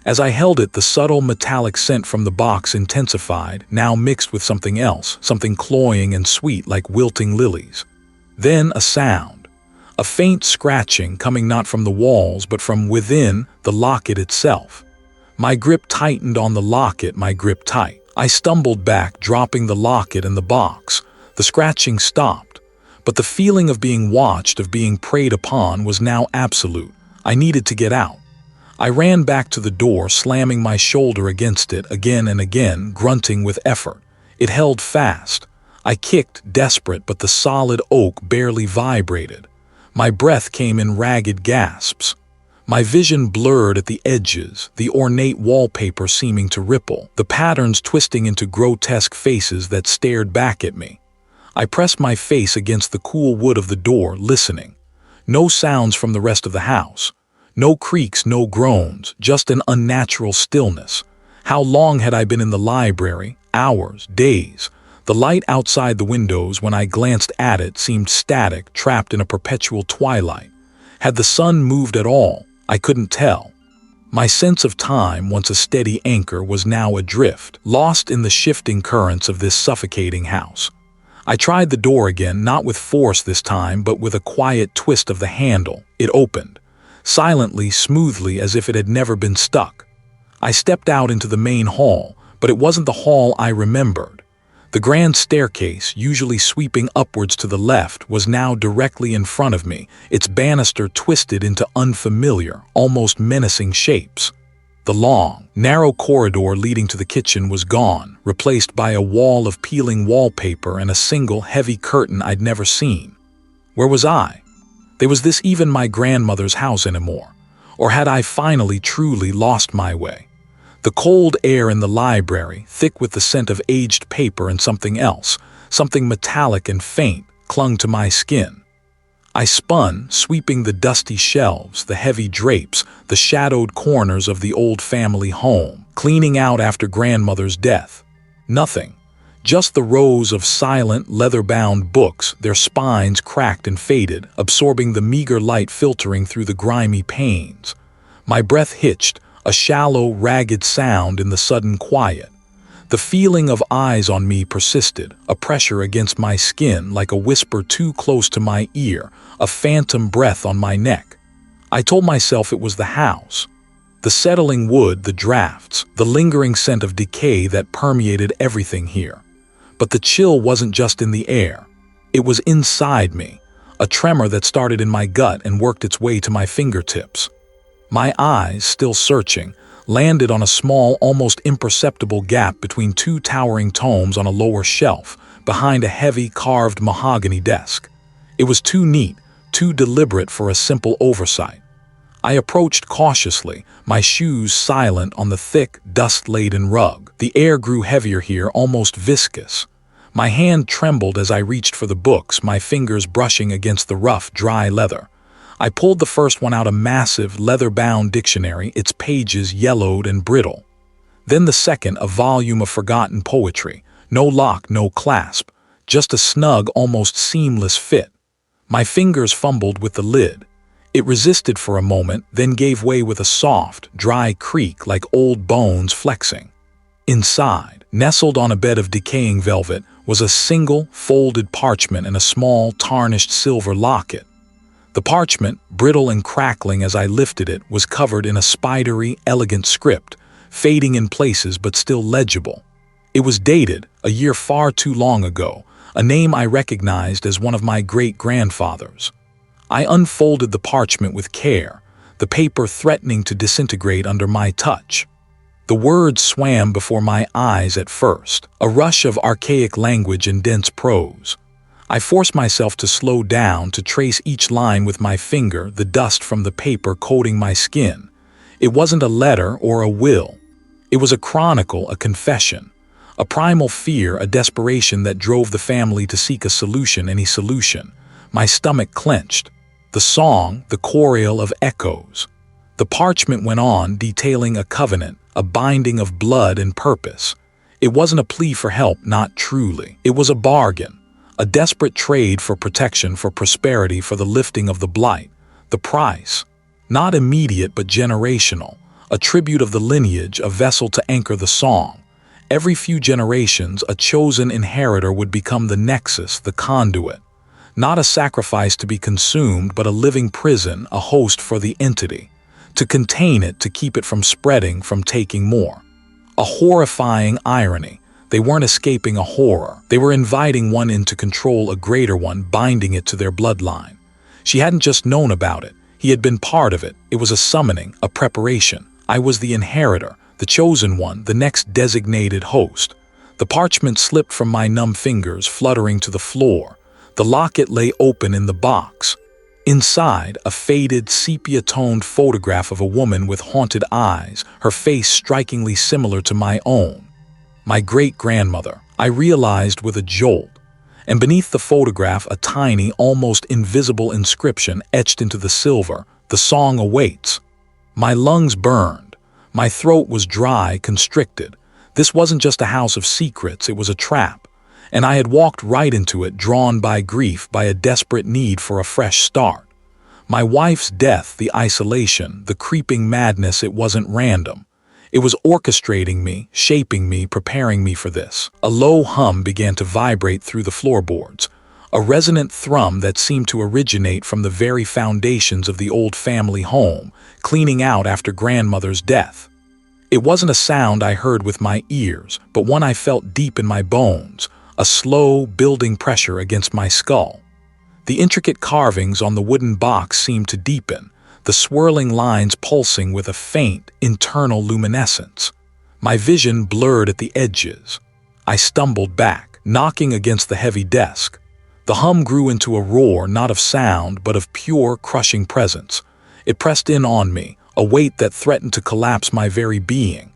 As I held it, the subtle metallic scent from the box intensified, now mixed with something else, something cloying and sweet like wilting lilies. Then a sound. A faint scratching coming not from the walls but from within the locket itself. My grip tightened on the locket, my grip tight. I stumbled back, dropping the locket and the box. The scratching stopped, but the feeling of being watched, of being preyed upon, was now absolute. I needed to get out. I ran back to the door, slamming my shoulder against it again and again, grunting with effort. It held fast. I kicked, desperate, but the solid oak barely vibrated. My breath came in ragged gasps. My vision blurred at the edges, the ornate wallpaper seeming to ripple, the patterns twisting into grotesque faces that stared back at me. I pressed my face against the cool wood of the door, listening. No sounds from the rest of the house. No creaks, no groans, just an unnatural stillness. How long had I been in the library? Hours, days. The light outside the windows when I glanced at it seemed static, trapped in a perpetual twilight. Had the sun moved at all? I couldn't tell. My sense of time, once a steady anchor, was now adrift, lost in the shifting currents of this suffocating house. I tried the door again, not with force this time, but with a quiet twist of the handle. It opened, silently, smoothly, as if it had never been stuck. I stepped out into the main hall, but it wasn't the hall I remembered. The grand staircase, usually sweeping upwards to the left, was now directly in front of me, its banister twisted into unfamiliar, almost menacing shapes. The long, narrow corridor leading to the kitchen was gone, replaced by a wall of peeling wallpaper and a single heavy curtain I'd never seen. Where was I? Was this even my grandmother's house anymore? Or had I finally truly lost my way? The cold air in the library, thick with the scent of aged paper and something else, something metallic and faint, clung to my skin. I spun, sweeping the dusty shelves, the heavy drapes, the shadowed corners of the old family home, cleaning out after grandmother's death. Nothing. Just the rows of silent, leather-bound books, their spines cracked and faded, absorbing the meager light filtering through the grimy panes. My breath hitched, a shallow, ragged sound in the sudden quiet. The feeling of eyes on me persisted, a pressure against my skin like a whisper too close to my ear, a phantom breath on my neck. I told myself it was the house. The settling wood, the drafts, the lingering scent of decay that permeated everything here. But the chill wasn't just in the air. It was inside me, a tremor that started in my gut and worked its way to my fingertips. My eyes, still searching, landed on a small, almost imperceptible gap between two towering tomes on a lower shelf, behind a heavy, carved mahogany desk. It was too neat, too deliberate for a simple oversight. I approached cautiously, my shoes silent on the thick, dust-laden rug. The air grew heavier here, almost viscous. My hand trembled as I reached for the books, my fingers brushing against the rough, dry leather. I pulled the first one out, a massive, leather-bound dictionary, its pages yellowed and brittle. Then the second, a volume of forgotten poetry. No lock, no clasp, just a snug, almost seamless fit. My fingers fumbled with the lid. It resisted for a moment, then gave way with a soft, dry creak like old bones flexing. Inside, nestled on a bed of decaying velvet, was a single, folded parchment and a small, tarnished silver locket. The parchment, brittle and crackling as I lifted it, was covered in a spidery, elegant script, fading in places but still legible. It was dated, a year far too long ago, a name I recognized as one of my great-grandfathers. I unfolded the parchment with care, the paper threatening to disintegrate under my touch. The words swam before my eyes at first, a rush of archaic language and dense prose. I forced myself to slow down, to trace each line with my finger, the dust from the paper coating my skin. It wasn't a letter or a will. It was a chronicle, a confession, a primal fear, a desperation that drove the family to seek a solution, any solution. My stomach clenched. The song, the chorale of echoes. The parchment went on, detailing a covenant, a binding of blood and purpose. It wasn't a plea for help, not truly. It was a bargain. A desperate trade for protection, for prosperity, for the lifting of the blight. The price, not immediate but generational, a tribute of the lineage, a vessel to anchor the song. Every few generations, a chosen inheritor would become the nexus, the conduit. Not a sacrifice to be consumed, but a living prison, a host for the entity. To contain it, to keep it from spreading, from taking more. A horrifying irony. They weren't escaping a horror. They were inviting one in to control a greater one, binding it to their bloodline. She hadn't just known about it. He had been part of it. It was a summoning, a preparation. I was the inheritor, the chosen one, the next designated host. The parchment slipped from my numb fingers, fluttering to the floor. The locket lay open in the box. Inside, a faded, sepia-toned photograph of a woman with haunted eyes, her face strikingly similar to my own. My great-grandmother, I realized with a jolt. And beneath the photograph, a tiny, almost invisible inscription etched into the silver, "The song awaits." My lungs burned. My throat was dry, constricted. This wasn't just a house of secrets, it was a trap. and I had walked right into it, drawn by grief, by a desperate need for a fresh start. My wife's death, the isolation, the creeping madness, it wasn't random. It was orchestrating me, shaping me, preparing me for this. A low hum began to vibrate through the floorboards, a resonant thrum that seemed to originate from the very foundations of the old family home, cleaning out after grandmother's death. It wasn't a sound I heard with my ears, but one I felt deep in my bones, a slow, building pressure against my skull. The intricate carvings on the wooden box seemed to deepen, the swirling lines pulsing with a faint, internal luminescence. My vision blurred at the edges. I stumbled back, knocking against the heavy desk. The hum grew into a roar, not of sound, but of pure, crushing presence. It pressed in on me, a weight that threatened to collapse my very being.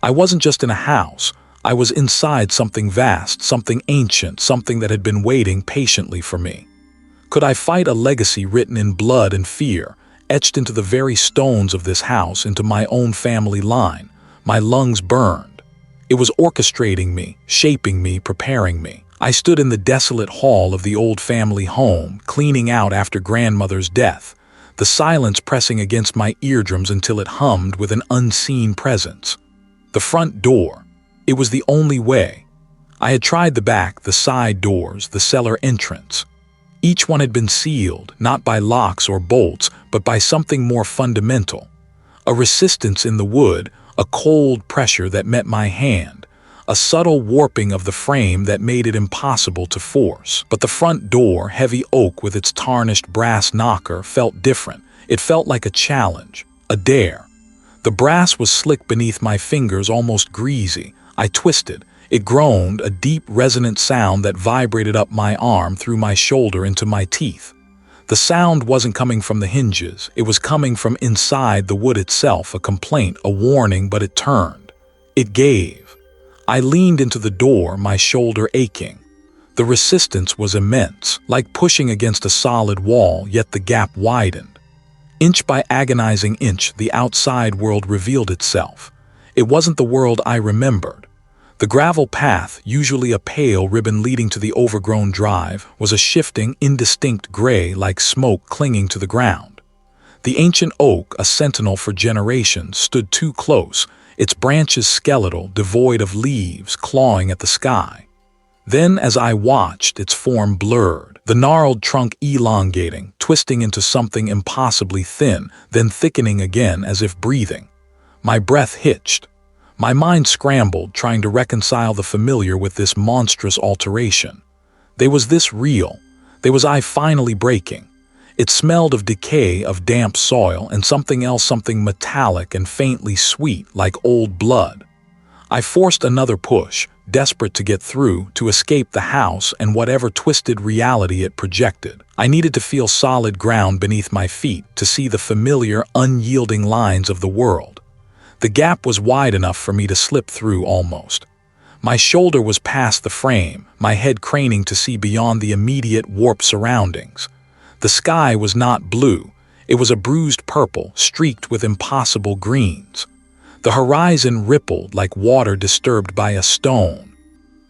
I wasn't just in a house. I was inside something vast, something ancient, something that had been waiting patiently for me. Could I fight a legacy written in blood and fear, etched into the very stones of this house, into my own family line? My lungs burned. It was orchestrating me, shaping me, preparing me. I stood in the desolate hall of the old family home, cleaning out after grandmother's death, the silence pressing against my eardrums until it hummed with an unseen presence. The front door. It was the only way. I had tried the back, the side doors, the cellar entrance. Each one had been sealed, not by locks or bolts, but by something more fundamental. A resistance in the wood, a cold pressure that met my hand, a subtle warping of the frame that made it impossible to force. But the front door, heavy oak with its tarnished brass knocker, felt different. It felt like a challenge, a dare. The brass was slick beneath my fingers, almost greasy. I twisted. It groaned, a deep, resonant sound that vibrated up my arm, through my shoulder, into my teeth. The sound wasn't coming from the hinges. It was coming from inside the wood itself, a complaint, a warning, but it turned. It gave. I leaned into the door, my shoulder aching. The resistance was immense, like pushing against a solid wall, yet the gap widened. Inch by agonizing inch, the outside world revealed itself. It wasn't the world I remembered. The gravel path, usually a pale ribbon leading to the overgrown drive, was a shifting, indistinct gray like smoke clinging to the ground. The ancient oak, a sentinel for generations, stood too close, its branches skeletal, devoid of leaves, clawing at the sky. Then, as I watched, its form blurred, the gnarled trunk elongating, twisting into something impossibly thin, then thickening again as if breathing. My breath hitched. My mind scrambled, trying to reconcile the familiar with this monstrous alteration. Was this real? Was I finally breaking? It smelled of decay, of damp soil, and something else, something metallic and faintly sweet, like old blood. I forced another push, desperate to get through, to escape the house and whatever twisted reality it projected. I needed to feel solid ground beneath my feet, to see the familiar, unyielding lines of the world. The gap was wide enough for me to slip through almost. My shoulder was past the frame, my head craning to see beyond the immediate warped surroundings. The sky was not blue. It was a bruised purple, streaked with impossible greens. The horizon rippled like water disturbed by a stone.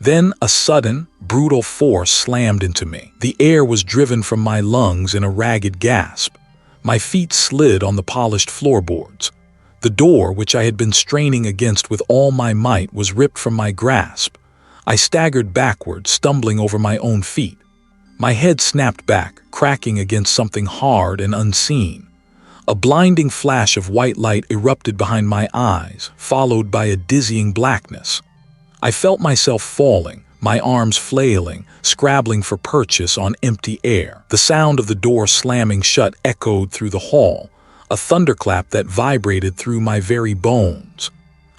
Then a sudden, brutal force slammed into me. The air was driven from my lungs in a ragged gasp. My feet slid on the polished floorboards. The door, which I had been straining against with all my might, was ripped from my grasp. I staggered backward, stumbling over my own feet. My head snapped back, cracking against something hard and unseen. A blinding flash of white light erupted behind my eyes, followed by a dizzying blackness. I felt myself falling, my arms flailing, scrabbling for purchase on empty air. The sound of the door slamming shut echoed through the hall, a thunderclap that vibrated through my very bones.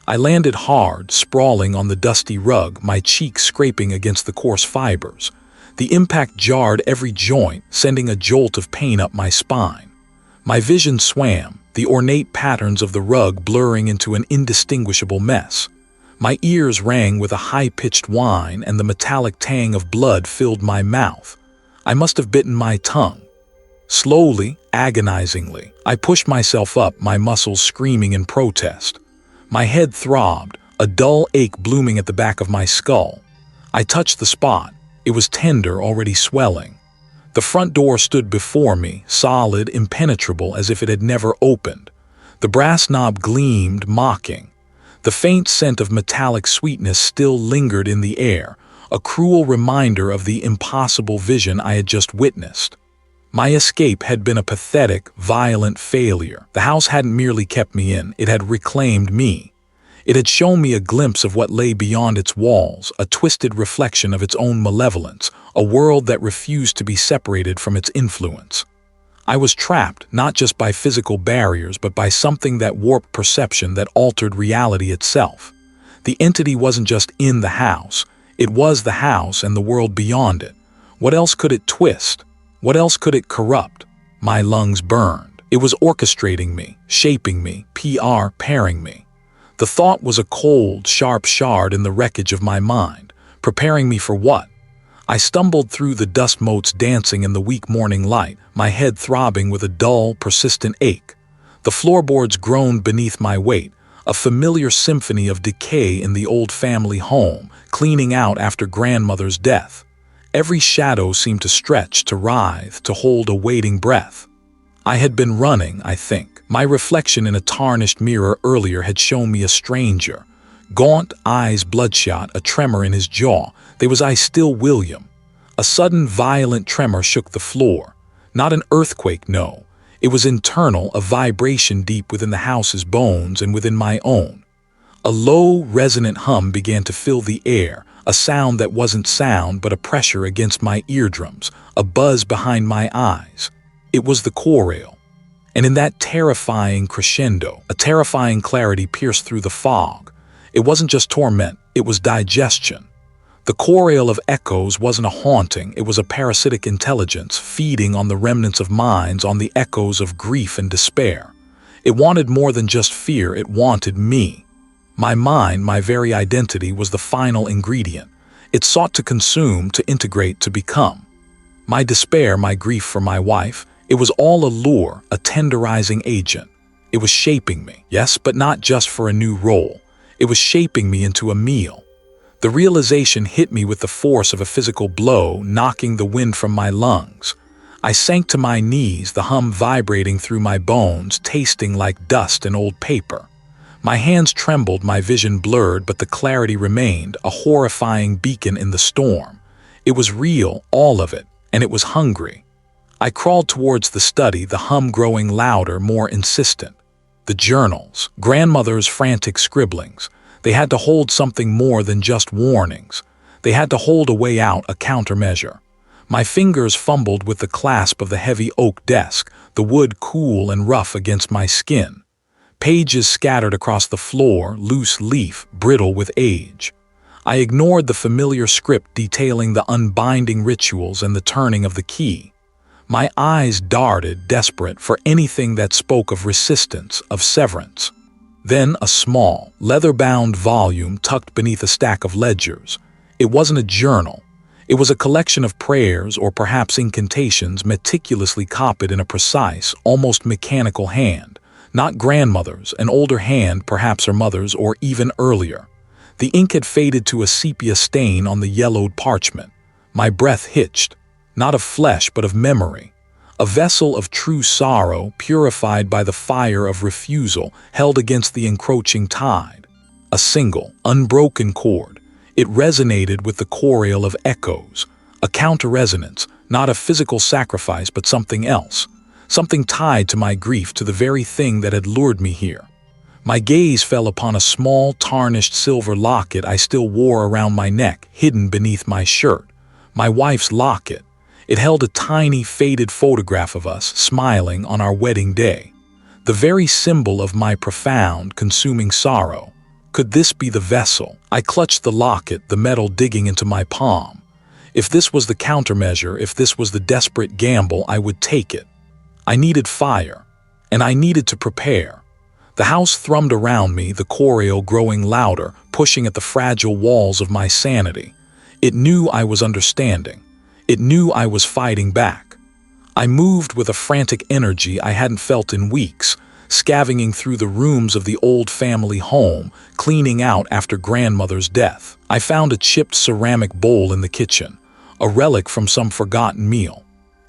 I landed hard, sprawling on the dusty rug, my cheeks scraping against the coarse fibers. The impact jarred every joint, sending a jolt of pain up my spine. My vision swam, the ornate patterns of the rug blurring into an indistinguishable mess. My ears rang with a high-pitched whine, and the metallic tang of blood filled my mouth. I must have bitten my tongue. Slowly, agonizingly, I pushed myself up, my muscles screaming in protest. My head throbbed, a dull ache blooming at the back of my skull. I touched the spot. It was tender, already swelling. The front door stood before me, solid, impenetrable, as if it had never opened. The brass knob gleamed, mocking. The faint scent of metallic sweetness still lingered in the air, a cruel reminder of the impossible vision I had just witnessed. My escape had been a pathetic, violent failure. The house hadn't merely kept me in, it had reclaimed me. It had shown me a glimpse of what lay beyond its walls, a twisted reflection of its own malevolence, a world that refused to be separated from its influence. I was trapped, not just by physical barriers, but by something that warped perception, that altered reality itself. The entity wasn't just in the house, it was the house and the world beyond it. What else could it twist? What else could it corrupt? My lungs burned. It was orchestrating me, shaping me, pairing me. The thought was a cold, sharp shard in the wreckage of my mind, preparing me for what? I stumbled through the dust motes dancing in the weak morning light, my head throbbing with a dull, persistent ache. The floorboards groaned beneath my weight, a familiar symphony of decay in the old family home, cleaning out after grandmother's death. Every shadow seemed to stretch, to writhe, to hold a waiting breath. I had been running, I think. My reflection in a tarnished mirror earlier had shown me a stranger. Gaunt, eyes bloodshot, a tremor in his jaw. Was I still William? A sudden, violent tremor shook the floor. Not an earthquake, no. It was internal, a vibration deep within the house's bones and within my own. A low, resonant hum began to fill the air, a sound that wasn't sound but a pressure against my eardrums, a buzz behind my eyes. It was the chorale. And in that terrifying crescendo, a terrifying clarity pierced through the fog. It wasn't just torment, it was digestion. The chorale of echoes wasn't a haunting, it was a parasitic intelligence feeding on the remnants of minds, on the echoes of grief and despair. It wanted more than just fear, it wanted me. My mind, my very identity, was the final ingredient. It sought to consume, to integrate, to become. My despair, my grief for my wife, it was all a lure, a tenderizing agent. It was shaping me, yes, but not just for a new role. It was shaping me into a meal. The realization hit me with the force of a physical blow, knocking the wind from my lungs. I sank to my knees, the hum vibrating through my bones, tasting like dust and old paper. My hands trembled, my vision blurred, but the clarity remained, a horrifying beacon in the storm. It was real, all of it, and it was hungry. I crawled towards the study, the hum growing louder, more insistent. The journals, grandmother's frantic scribblings. They had to hold something more than just warnings. They had to hold a way out, a countermeasure. My fingers fumbled with the clasp of the heavy oak desk, the wood cool and rough against my skin. Pages scattered across the floor, loose leaf, brittle with age. I ignored the familiar script detailing the unbinding rituals and the turning of the key. My eyes darted, desperate for anything that spoke of resistance, of severance. Then a small, leather-bound volume tucked beneath a stack of ledgers. It wasn't a journal. It was a collection of prayers or perhaps incantations meticulously copied in a precise, almost mechanical hand. Not grandmother's, an older hand, perhaps her mother's, or even earlier. The ink had faded to a sepia stain on the yellowed parchment. My breath hitched. Not of flesh, but of memory. A vessel of true sorrow, purified by the fire of refusal, held against the encroaching tide. A single, unbroken chord. It resonated with the chorale of echoes. A counter-resonance, not a physical sacrifice, but something else. Something tied to my grief, to the very thing that had lured me here. My gaze fell upon a small, tarnished silver locket I still wore around my neck, hidden beneath my shirt. My wife's locket. It held a tiny, faded photograph of us, smiling on our wedding day. The very symbol of my profound, consuming sorrow. Could this be the vessel? I clutched the locket, the metal digging into my palm. If this was the countermeasure, if this was the desperate gamble, I would take it. I needed fire, and I needed to prepare. The house thrummed around me, the chorale growing louder, pushing at the fragile walls of my sanity. It knew I was understanding. It knew I was fighting back. I moved with a frantic energy I hadn't felt in weeks, scavenging through the rooms of the old family home, cleaning out after grandmother's death. I found a chipped ceramic bowl in the kitchen, a relic from some forgotten meal.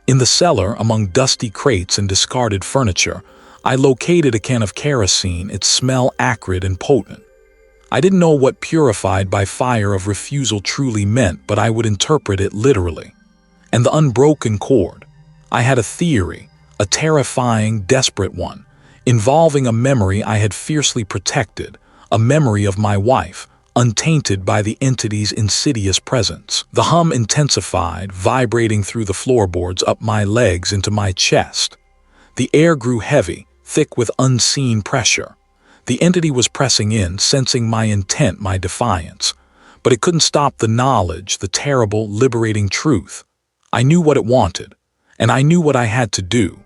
In the cellar, among dusty crates and discarded furniture, I located a can of kerosene, its smell acrid and potent. I didn't know what purified by fire of refusal truly meant, but I would interpret it literally. And the unbroken cord. I had a theory, a terrifying, desperate one, involving a memory I had fiercely protected, a memory of my wife, untainted by the entity's insidious presence. The hum intensified, vibrating through the floorboards up my legs into my chest. The air grew heavy, thick with unseen pressure. The entity was pressing in, sensing my intent, my defiance. But it couldn't stop the knowledge, the terrible, liberating truth. I knew what it wanted, and I knew what I had to do.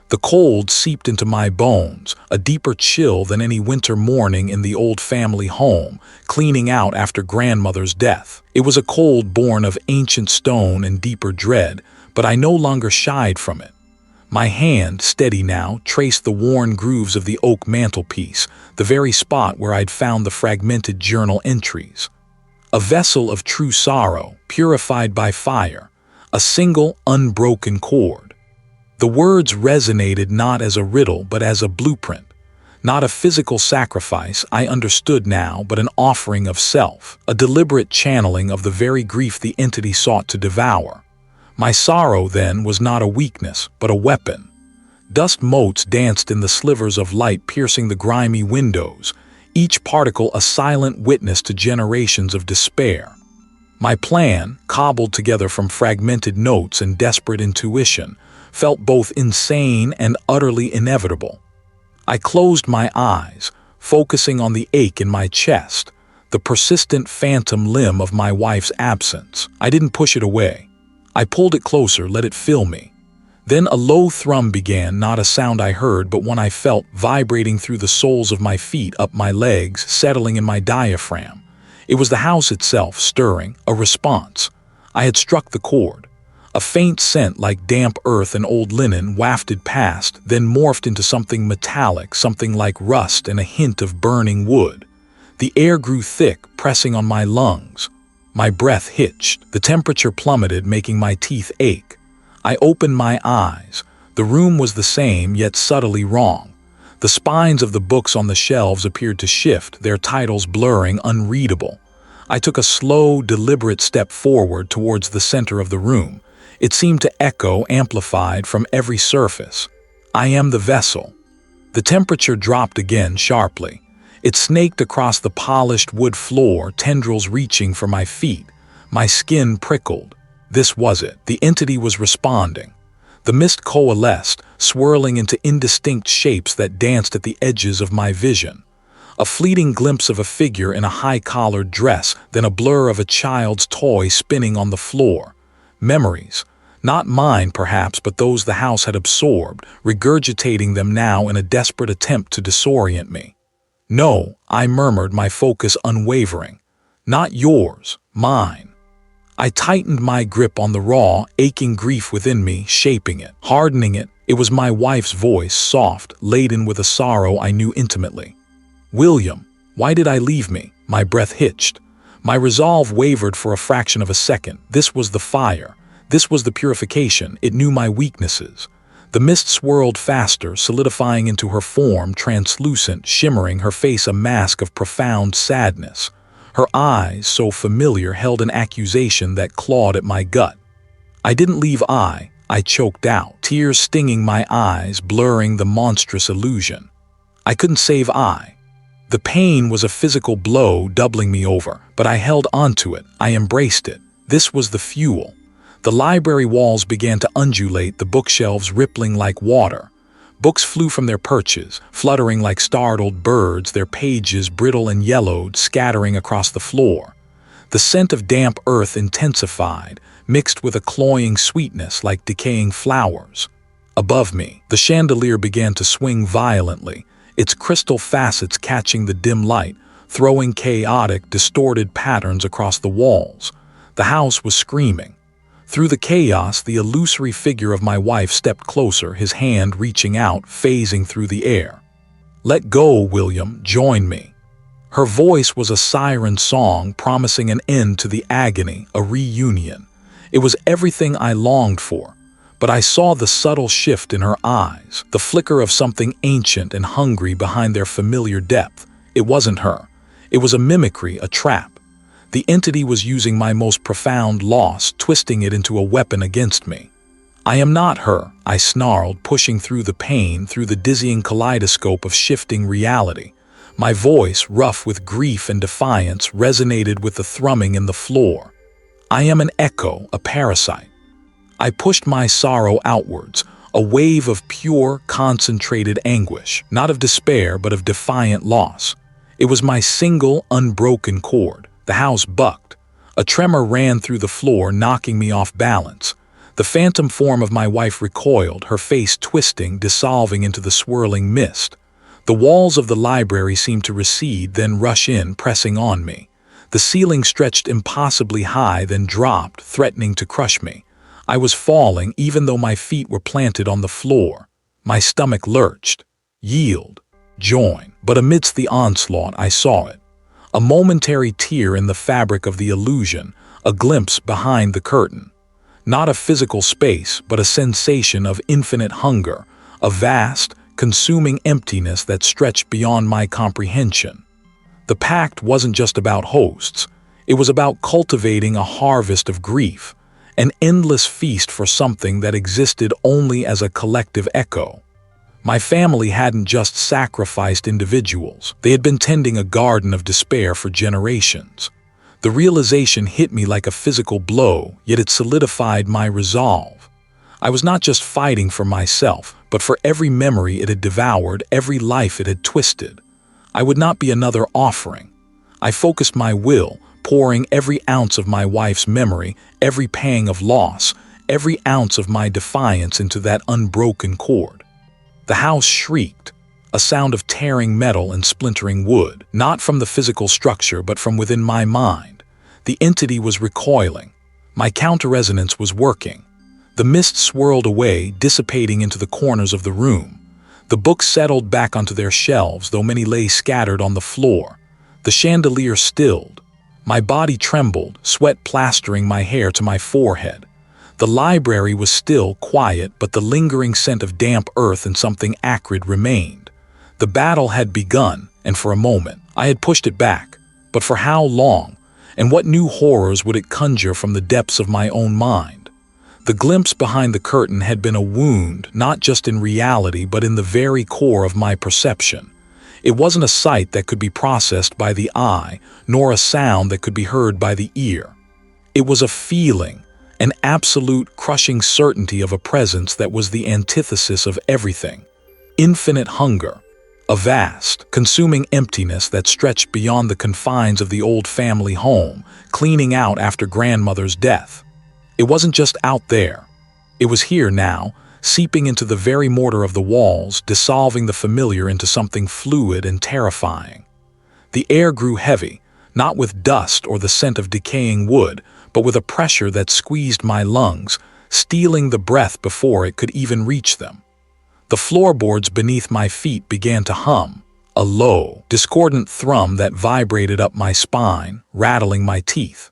The cold seeped into my bones, a deeper chill than any winter morning in the old family home, cleaning out after grandmother's death. It was a cold born of ancient stone and deeper dread, but I no longer shied from it. My hand, steady now, traced the worn grooves of the oak mantelpiece, the very spot where I'd found the fragmented journal entries. A vessel of true sorrow, purified by fire, a single, unbroken cord. The words resonated not as a riddle but as a blueprint. Not a physical sacrifice, I understood now, but an offering of self, a deliberate channeling of the very grief the entity sought to devour. My sorrow, then, was not a weakness, but a weapon. Dust motes danced in the slivers of light piercing the grimy windows, each particle a silent witness to generations of despair. My plan, cobbled together from fragmented notes and desperate intuition, felt both insane and utterly inevitable. I closed my eyes, focusing on the ache in my chest, the persistent phantom limb of my wife's absence. I didn't push it away. I pulled it closer, let it fill me. Then a low thrum began, not a sound I heard, but one I felt, vibrating through the soles of my feet, up my legs, settling in my diaphragm. It was the house itself, stirring, a response. I had struck the chord. A faint scent like damp earth and old linen wafted past, then morphed into something metallic, something like rust and a hint of burning wood. The air grew thick, pressing on my lungs. My breath hitched. The temperature plummeted, making my teeth ache. I opened my eyes. The room was the same, yet subtly wrong. The spines of the books on the shelves appeared to shift, their titles blurring, unreadable. I took a slow, deliberate step forward towards the center of the room. It seemed to echo, amplified from every surface. I am the vessel. The temperature dropped again sharply. It snaked across the polished wood floor, tendrils reaching for my feet. My skin prickled. This was it. The entity was responding. The mist coalesced, swirling into indistinct shapes that danced at the edges of my vision. A fleeting glimpse of a figure in a high-collared dress, then a blur of a child's toy spinning on the floor. Memories. Not mine, perhaps, but those the house had absorbed, regurgitating them now in a desperate attempt to disorient me. No, I murmured, my focus unwavering. Not yours, mine. I tightened my grip on the raw, aching grief within me, shaping it, hardening it. It was my wife's voice, soft, laden with a sorrow I knew intimately. William, why did I leave me? My breath hitched. My resolve wavered for a fraction of a second. This was the fire. This was the purification. It knew my weaknesses. The mist swirled faster, solidifying into her form, translucent, shimmering, her face a mask of profound sadness. Her eyes, so familiar, held an accusation that clawed at my gut. I didn't leave I choked out, tears stinging my eyes, blurring the monstrous illusion. I couldn't save I. The pain was a physical blow, doubling me over, but I held onto it. I embraced it. This was the fuel. The library walls began to undulate, the bookshelves rippling like water. Books flew from their perches, fluttering like startled birds, their pages brittle and yellowed, scattering across the floor. The scent of damp earth intensified, mixed with a cloying sweetness like decaying flowers. Above me, the chandelier began to swing violently, its crystal facets catching the dim light, throwing chaotic, distorted patterns across the walls. The house was screaming. Through the chaos, the illusory figure of my wife stepped closer, his hand reaching out, phasing through the air. "Let go, William, join me." Her voice was a siren song promising an end to the agony, a reunion. It was everything I longed for, but I saw the subtle shift in her eyes, the flicker of something ancient and hungry behind their familiar depth. It wasn't her. It was a mimicry, a trap. The entity was using my most profound loss, twisting it into a weapon against me. "I am not her," I snarled, pushing through the pain, through the dizzying kaleidoscope of shifting reality. My voice, rough with grief and defiance, resonated with the thrumming in the floor. "I am an echo, a parasite." I pushed my sorrow outwards, a wave of pure, concentrated anguish, not of despair but of defiant loss. It was my single, unbroken chord. The house bucked. A tremor ran through the floor, knocking me off balance. The phantom form of my wife recoiled, her face twisting, dissolving into the swirling mist. The walls of the library seemed to recede, then rush in, pressing on me. The ceiling stretched impossibly high, then dropped, threatening to crush me. I was falling, even though my feet were planted on the floor. My stomach lurched. Yield. Join. But amidst the onslaught, I saw it. A momentary tear in the fabric of the illusion, a glimpse behind the curtain. Not a physical space, but a sensation of infinite hunger, a vast, consuming emptiness that stretched beyond my comprehension. The pact wasn't just about hosts. It was about cultivating a harvest of grief, an endless feast for something that existed only as a collective echo. My family hadn't just sacrificed individuals. They had been tending a garden of despair for generations. The realization hit me like a physical blow, yet it solidified my resolve. I was not just fighting for myself, but for every memory it had devoured, every life it had twisted. I would not be another offering. I focused my will, pouring every ounce of my wife's memory, every pang of loss, every ounce of my defiance into that unbroken chord. The house shrieked, a sound of tearing metal and splintering wood, not from the physical structure but from within my mind. The entity was recoiling. My counter-resonance was working. The mist swirled away, dissipating into the corners of the room. The books settled back onto their shelves, though many lay scattered on the floor. The chandelier stilled. My body trembled, sweat plastering my hair to my forehead. The library was still, quiet, but the lingering scent of damp earth and something acrid remained. The battle had begun, and for a moment, I had pushed it back. But for how long? And what new horrors would it conjure from the depths of my own mind? The glimpse behind the curtain had been a wound, not just in reality, but in the very core of my perception. It wasn't a sight that could be processed by the eye, nor a sound that could be heard by the ear. It was a feeling, an absolute crushing certainty of a presence that was the antithesis of everything. Infinite hunger, a vast, consuming emptiness that stretched beyond the confines of the old family home, cleaning out after grandmother's death. It wasn't just out there. It was here now, seeping into the very mortar of the walls, dissolving the familiar into something fluid and terrifying. The air grew heavy, not with dust or the scent of decaying wood, but with a pressure that squeezed my lungs, stealing the breath before it could even reach them. The floorboards beneath my feet began to hum, a low, discordant thrum that vibrated up my spine, rattling my teeth.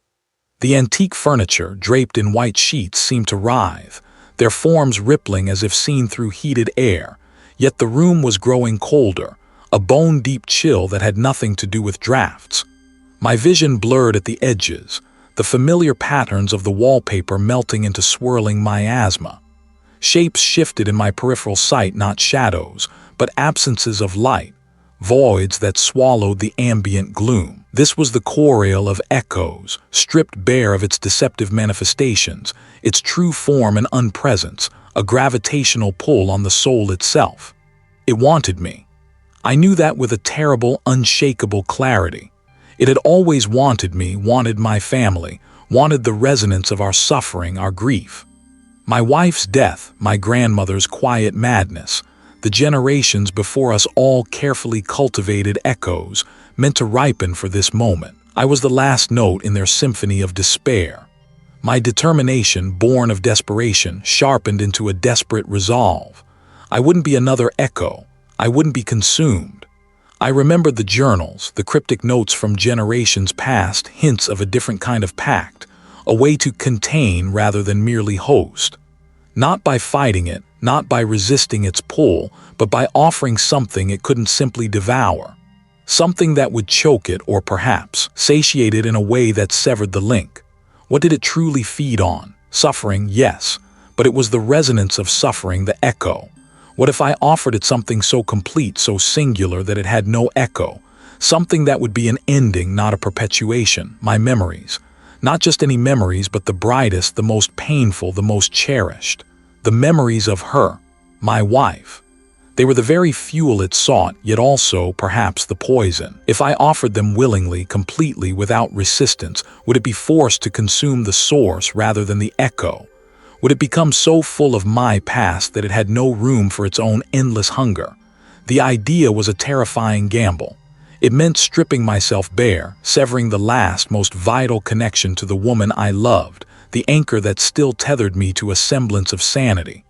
The antique furniture, draped in white sheets, seemed to writhe, their forms rippling as if seen through heated air, yet the room was growing colder, a bone-deep chill that had nothing to do with drafts. My vision blurred at the edges, the familiar patterns of the wallpaper melting into swirling miasma. Shapes shifted in my peripheral sight, not shadows, but absences of light, voids that swallowed the ambient gloom. This was the chorale of echoes, stripped bare of its deceptive manifestations, its true form and unpresence, a gravitational pull on the soul itself. It wanted me. I knew that with a terrible, unshakable clarity. It had always wanted me, wanted my family, wanted the resonance of our suffering, our grief. My wife's death, my grandmother's quiet madness, the generations before us all carefully cultivated echoes, meant to ripen for this moment. I was the last note in their symphony of despair. My determination, born of desperation, sharpened into a desperate resolve. I wouldn't be another echo. I wouldn't be consumed. I remembered the journals, the cryptic notes from generations past, hints of a different kind of pact, a way to contain rather than merely host. Not by fighting it, not by resisting its pull, but by offering something it couldn't simply devour. Something that would choke it or perhaps satiate it in a way that severed the link. What did it truly feed on? Suffering, yes, but it was the resonance of suffering, the echo. What if I offered it something so complete, so singular that it had no echo? Something that would be an ending, not a perpetuation. My memories. Not just any memories, but the brightest, the most painful, the most cherished. The memories of her, my wife. They were the very fuel it sought, yet also, perhaps, the poison. If I offered them willingly, completely, without resistance, would it be forced to consume the source rather than the echo? Would it become so full of my past that it had no room for its own endless hunger? The idea was a terrifying gamble. It meant stripping myself bare, severing the last, most vital connection to the woman I loved, the anchor that still tethered me to a semblance of sanity.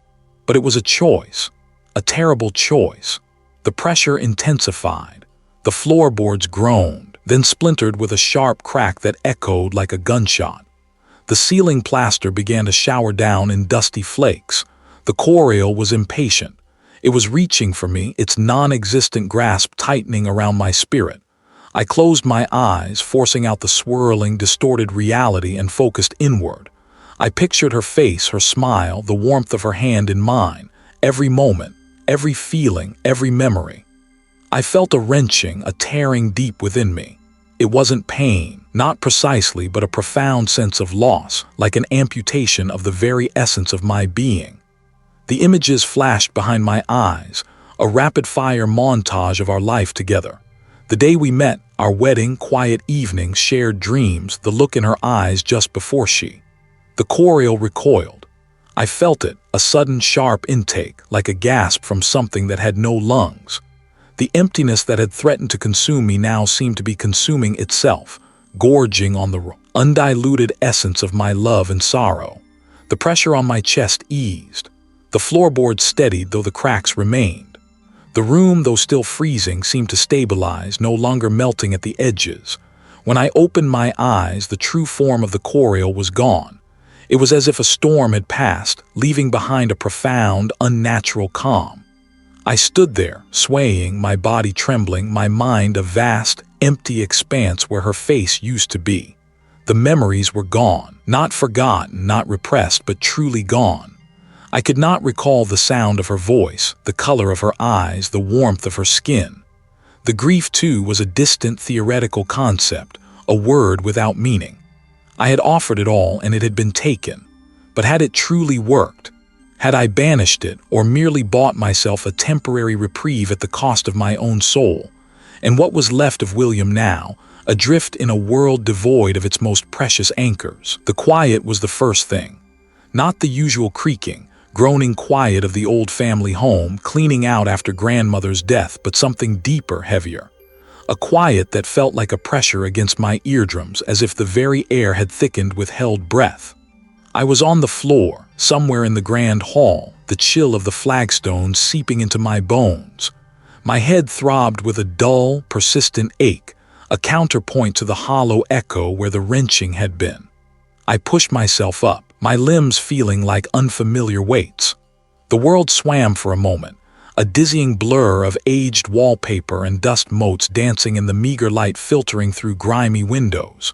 But it was a choice, a terrible choice. The pressure intensified. The floorboards groaned, then splintered with a sharp crack that echoed like a gunshot. The ceiling plaster began to shower down in dusty flakes. The chorale was impatient. It was reaching for me, its non-existent grasp tightening around my spirit. I closed my eyes, forcing out the swirling, distorted reality, and focused inward. I pictured her face, her smile, the warmth of her hand in mine, every moment, every feeling, every memory. I felt a wrenching, a tearing deep within me. It wasn't pain, not precisely, but a profound sense of loss, like an amputation of the very essence of my being. The images flashed behind my eyes, a rapid-fire montage of our life together. The day we met, our wedding, quiet evenings, shared dreams, the look in her eyes just before she. The chorale recoiled. I felt it, a sudden sharp intake, like a gasp from something that had no lungs. The emptiness that had threatened to consume me now seemed to be consuming itself, gorging on the undiluted essence of my love and sorrow. The pressure on my chest eased. The floorboards steadied, though the cracks remained. The room, though still freezing, seemed to stabilize, no longer melting at the edges. When I opened my eyes, the true form of the chorale was gone. It was as if a storm had passed, leaving behind a profound, unnatural calm. I stood there, swaying, my body trembling, my mind a vast, empty expanse where her face used to be. The memories were gone, not forgotten, not repressed, but truly gone. I could not recall the sound of her voice, the color of her eyes, the warmth of her skin. The grief, too, was a distant theoretical concept, a word without meaning. I had offered it all and it had been taken. But had it truly worked? Had I banished it or merely bought myself a temporary reprieve at the cost of my own soul? And what was left of William now, adrift in a world devoid of its most precious anchors? The quiet was the first thing. Not the usual creaking, groaning quiet of the old family home, cleaning out after grandmother's death, but something deeper, heavier. A quiet that felt like a pressure against my eardrums, as if the very air had thickened with held breath. I was on the floor, somewhere in the grand hall, the chill of the flagstones seeping into my bones. My head throbbed with a dull, persistent ache, a counterpoint to the hollow echo where the wrenching had been. I pushed myself up, my limbs feeling like unfamiliar weights. The world swam for a moment, a dizzying blur of aged wallpaper and dust motes dancing in the meager light filtering through grimy windows.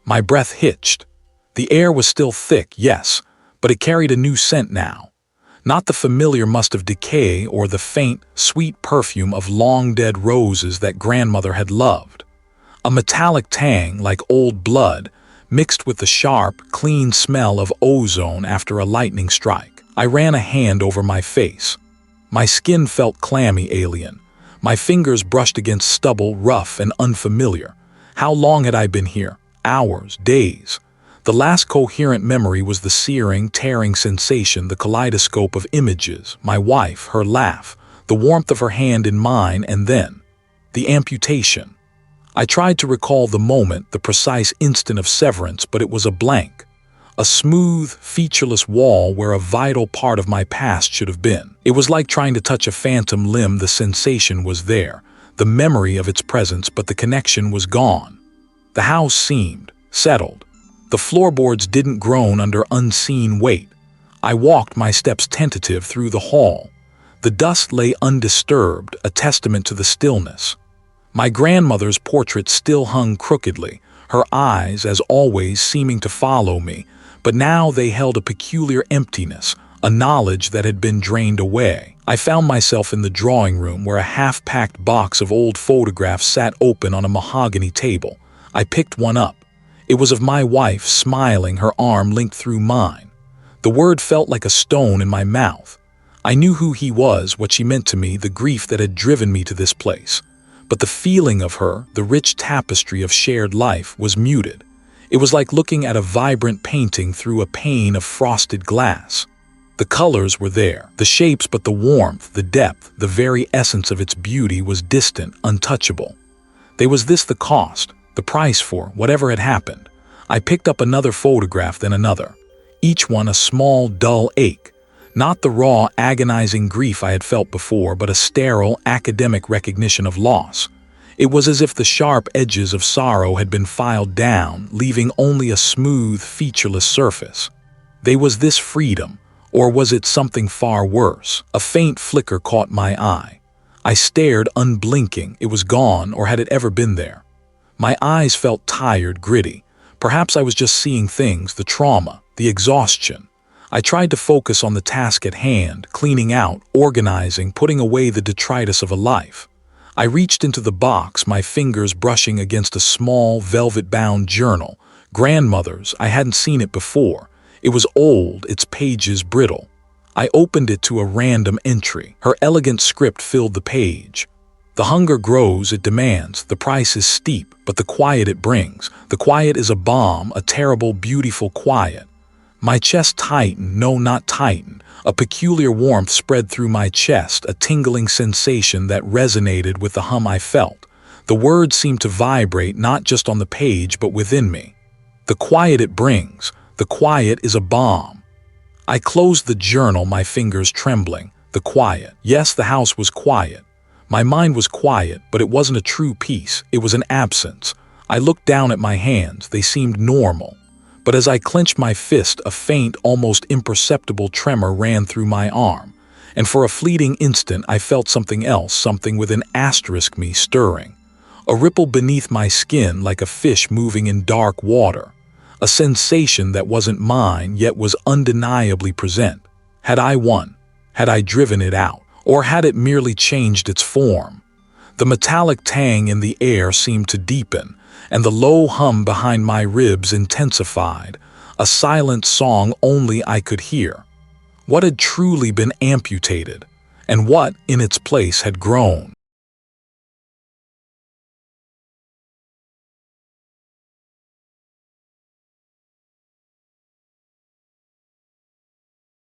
My breath hitched. The air was still thick, yes, but it carried a new scent now. Not the familiar must of decay or the faint, sweet perfume of long-dead roses that grandmother had loved. A metallic tang like old blood, mixed with the sharp, clean smell of ozone after a lightning strike. I ran a hand over my face. My skin felt clammy, alien. My fingers brushed against stubble, rough and unfamiliar. How long had I been here? Hours, days. The last coherent memory was the searing, tearing sensation, the kaleidoscope of images, my wife, her laugh, the warmth of her hand in mine, and then the amputation. I tried to recall the moment, the precise instant of severance, but it was a blank. A smooth, featureless wall where a vital part of my past should have been. It was like trying to touch a phantom limb. The sensation was there, the memory of its presence, but the connection was gone. The house seemed settled. The floorboards didn't groan under unseen weight. I walked my steps tentative through the hall. The dust lay undisturbed, a testament to the stillness. My grandmother's portrait still hung crookedly, her eyes, as always, seeming to follow me, but now they held a peculiar emptiness, a knowledge that had been drained away. I found myself in the drawing room where a half-packed box of old photographs sat open on a mahogany table. I picked one up. It was of my wife, smiling, her arm linked through mine. The word felt like a stone in my mouth. I knew who he was, what she meant to me, the grief that had driven me to this place. But the feeling of her, the rich tapestry of shared life, was muted. It was like looking at a vibrant painting through a pane of frosted glass. The colors were there, the shapes, but the warmth, the depth, the very essence of its beauty was distant, untouchable. Was this the cost, the price for whatever had happened? I picked up another photograph, then another. Each one a small, dull ache. Not the raw, agonizing grief I had felt before, but a sterile, academic recognition of loss. It was as if the sharp edges of sorrow had been filed down, leaving only a smooth, featureless surface. Was this freedom, or was it something far worse? A faint flicker caught my eye. I stared, unblinking. It was gone, or had it ever been there? My eyes felt tired, gritty. Perhaps I was just seeing things, the trauma, the exhaustion. I tried to focus on the task at hand, cleaning out, organizing, putting away the detritus of a life. I reached into the box, my fingers brushing against a small, velvet-bound journal. Grandmother's. I hadn't seen it before. It was old, its pages brittle. I opened it to a random entry. Her elegant script filled the page. The hunger grows, it demands. The price is steep, but the quiet it brings. The quiet is a balm, a terrible, beautiful quiet. My chest tightened, no, not tightened. A peculiar warmth spread through my chest, a tingling sensation that resonated with the hum I felt. The words seemed to vibrate not just on the page, but within me. The quiet it brings. The quiet is a balm. I closed the journal, my fingers trembling. The quiet. Yes, the house was quiet. My mind was quiet, but it wasn't a true peace. It was an absence. I looked down at my hands. They seemed normal. But as I clenched my fist, a faint, almost imperceptible tremor ran through my arm, and for a fleeting instant I felt something else, something with an asterisk me stirring. A ripple beneath my skin like a fish moving in dark water. A sensation that wasn't mine, yet was undeniably present. Had I won? Had I driven it out? Or had it merely changed its form? The metallic tang in the air seemed to deepen, and the low hum behind my ribs intensified, a silent song only I could hear. What had truly been amputated, and what, in its place, had grown?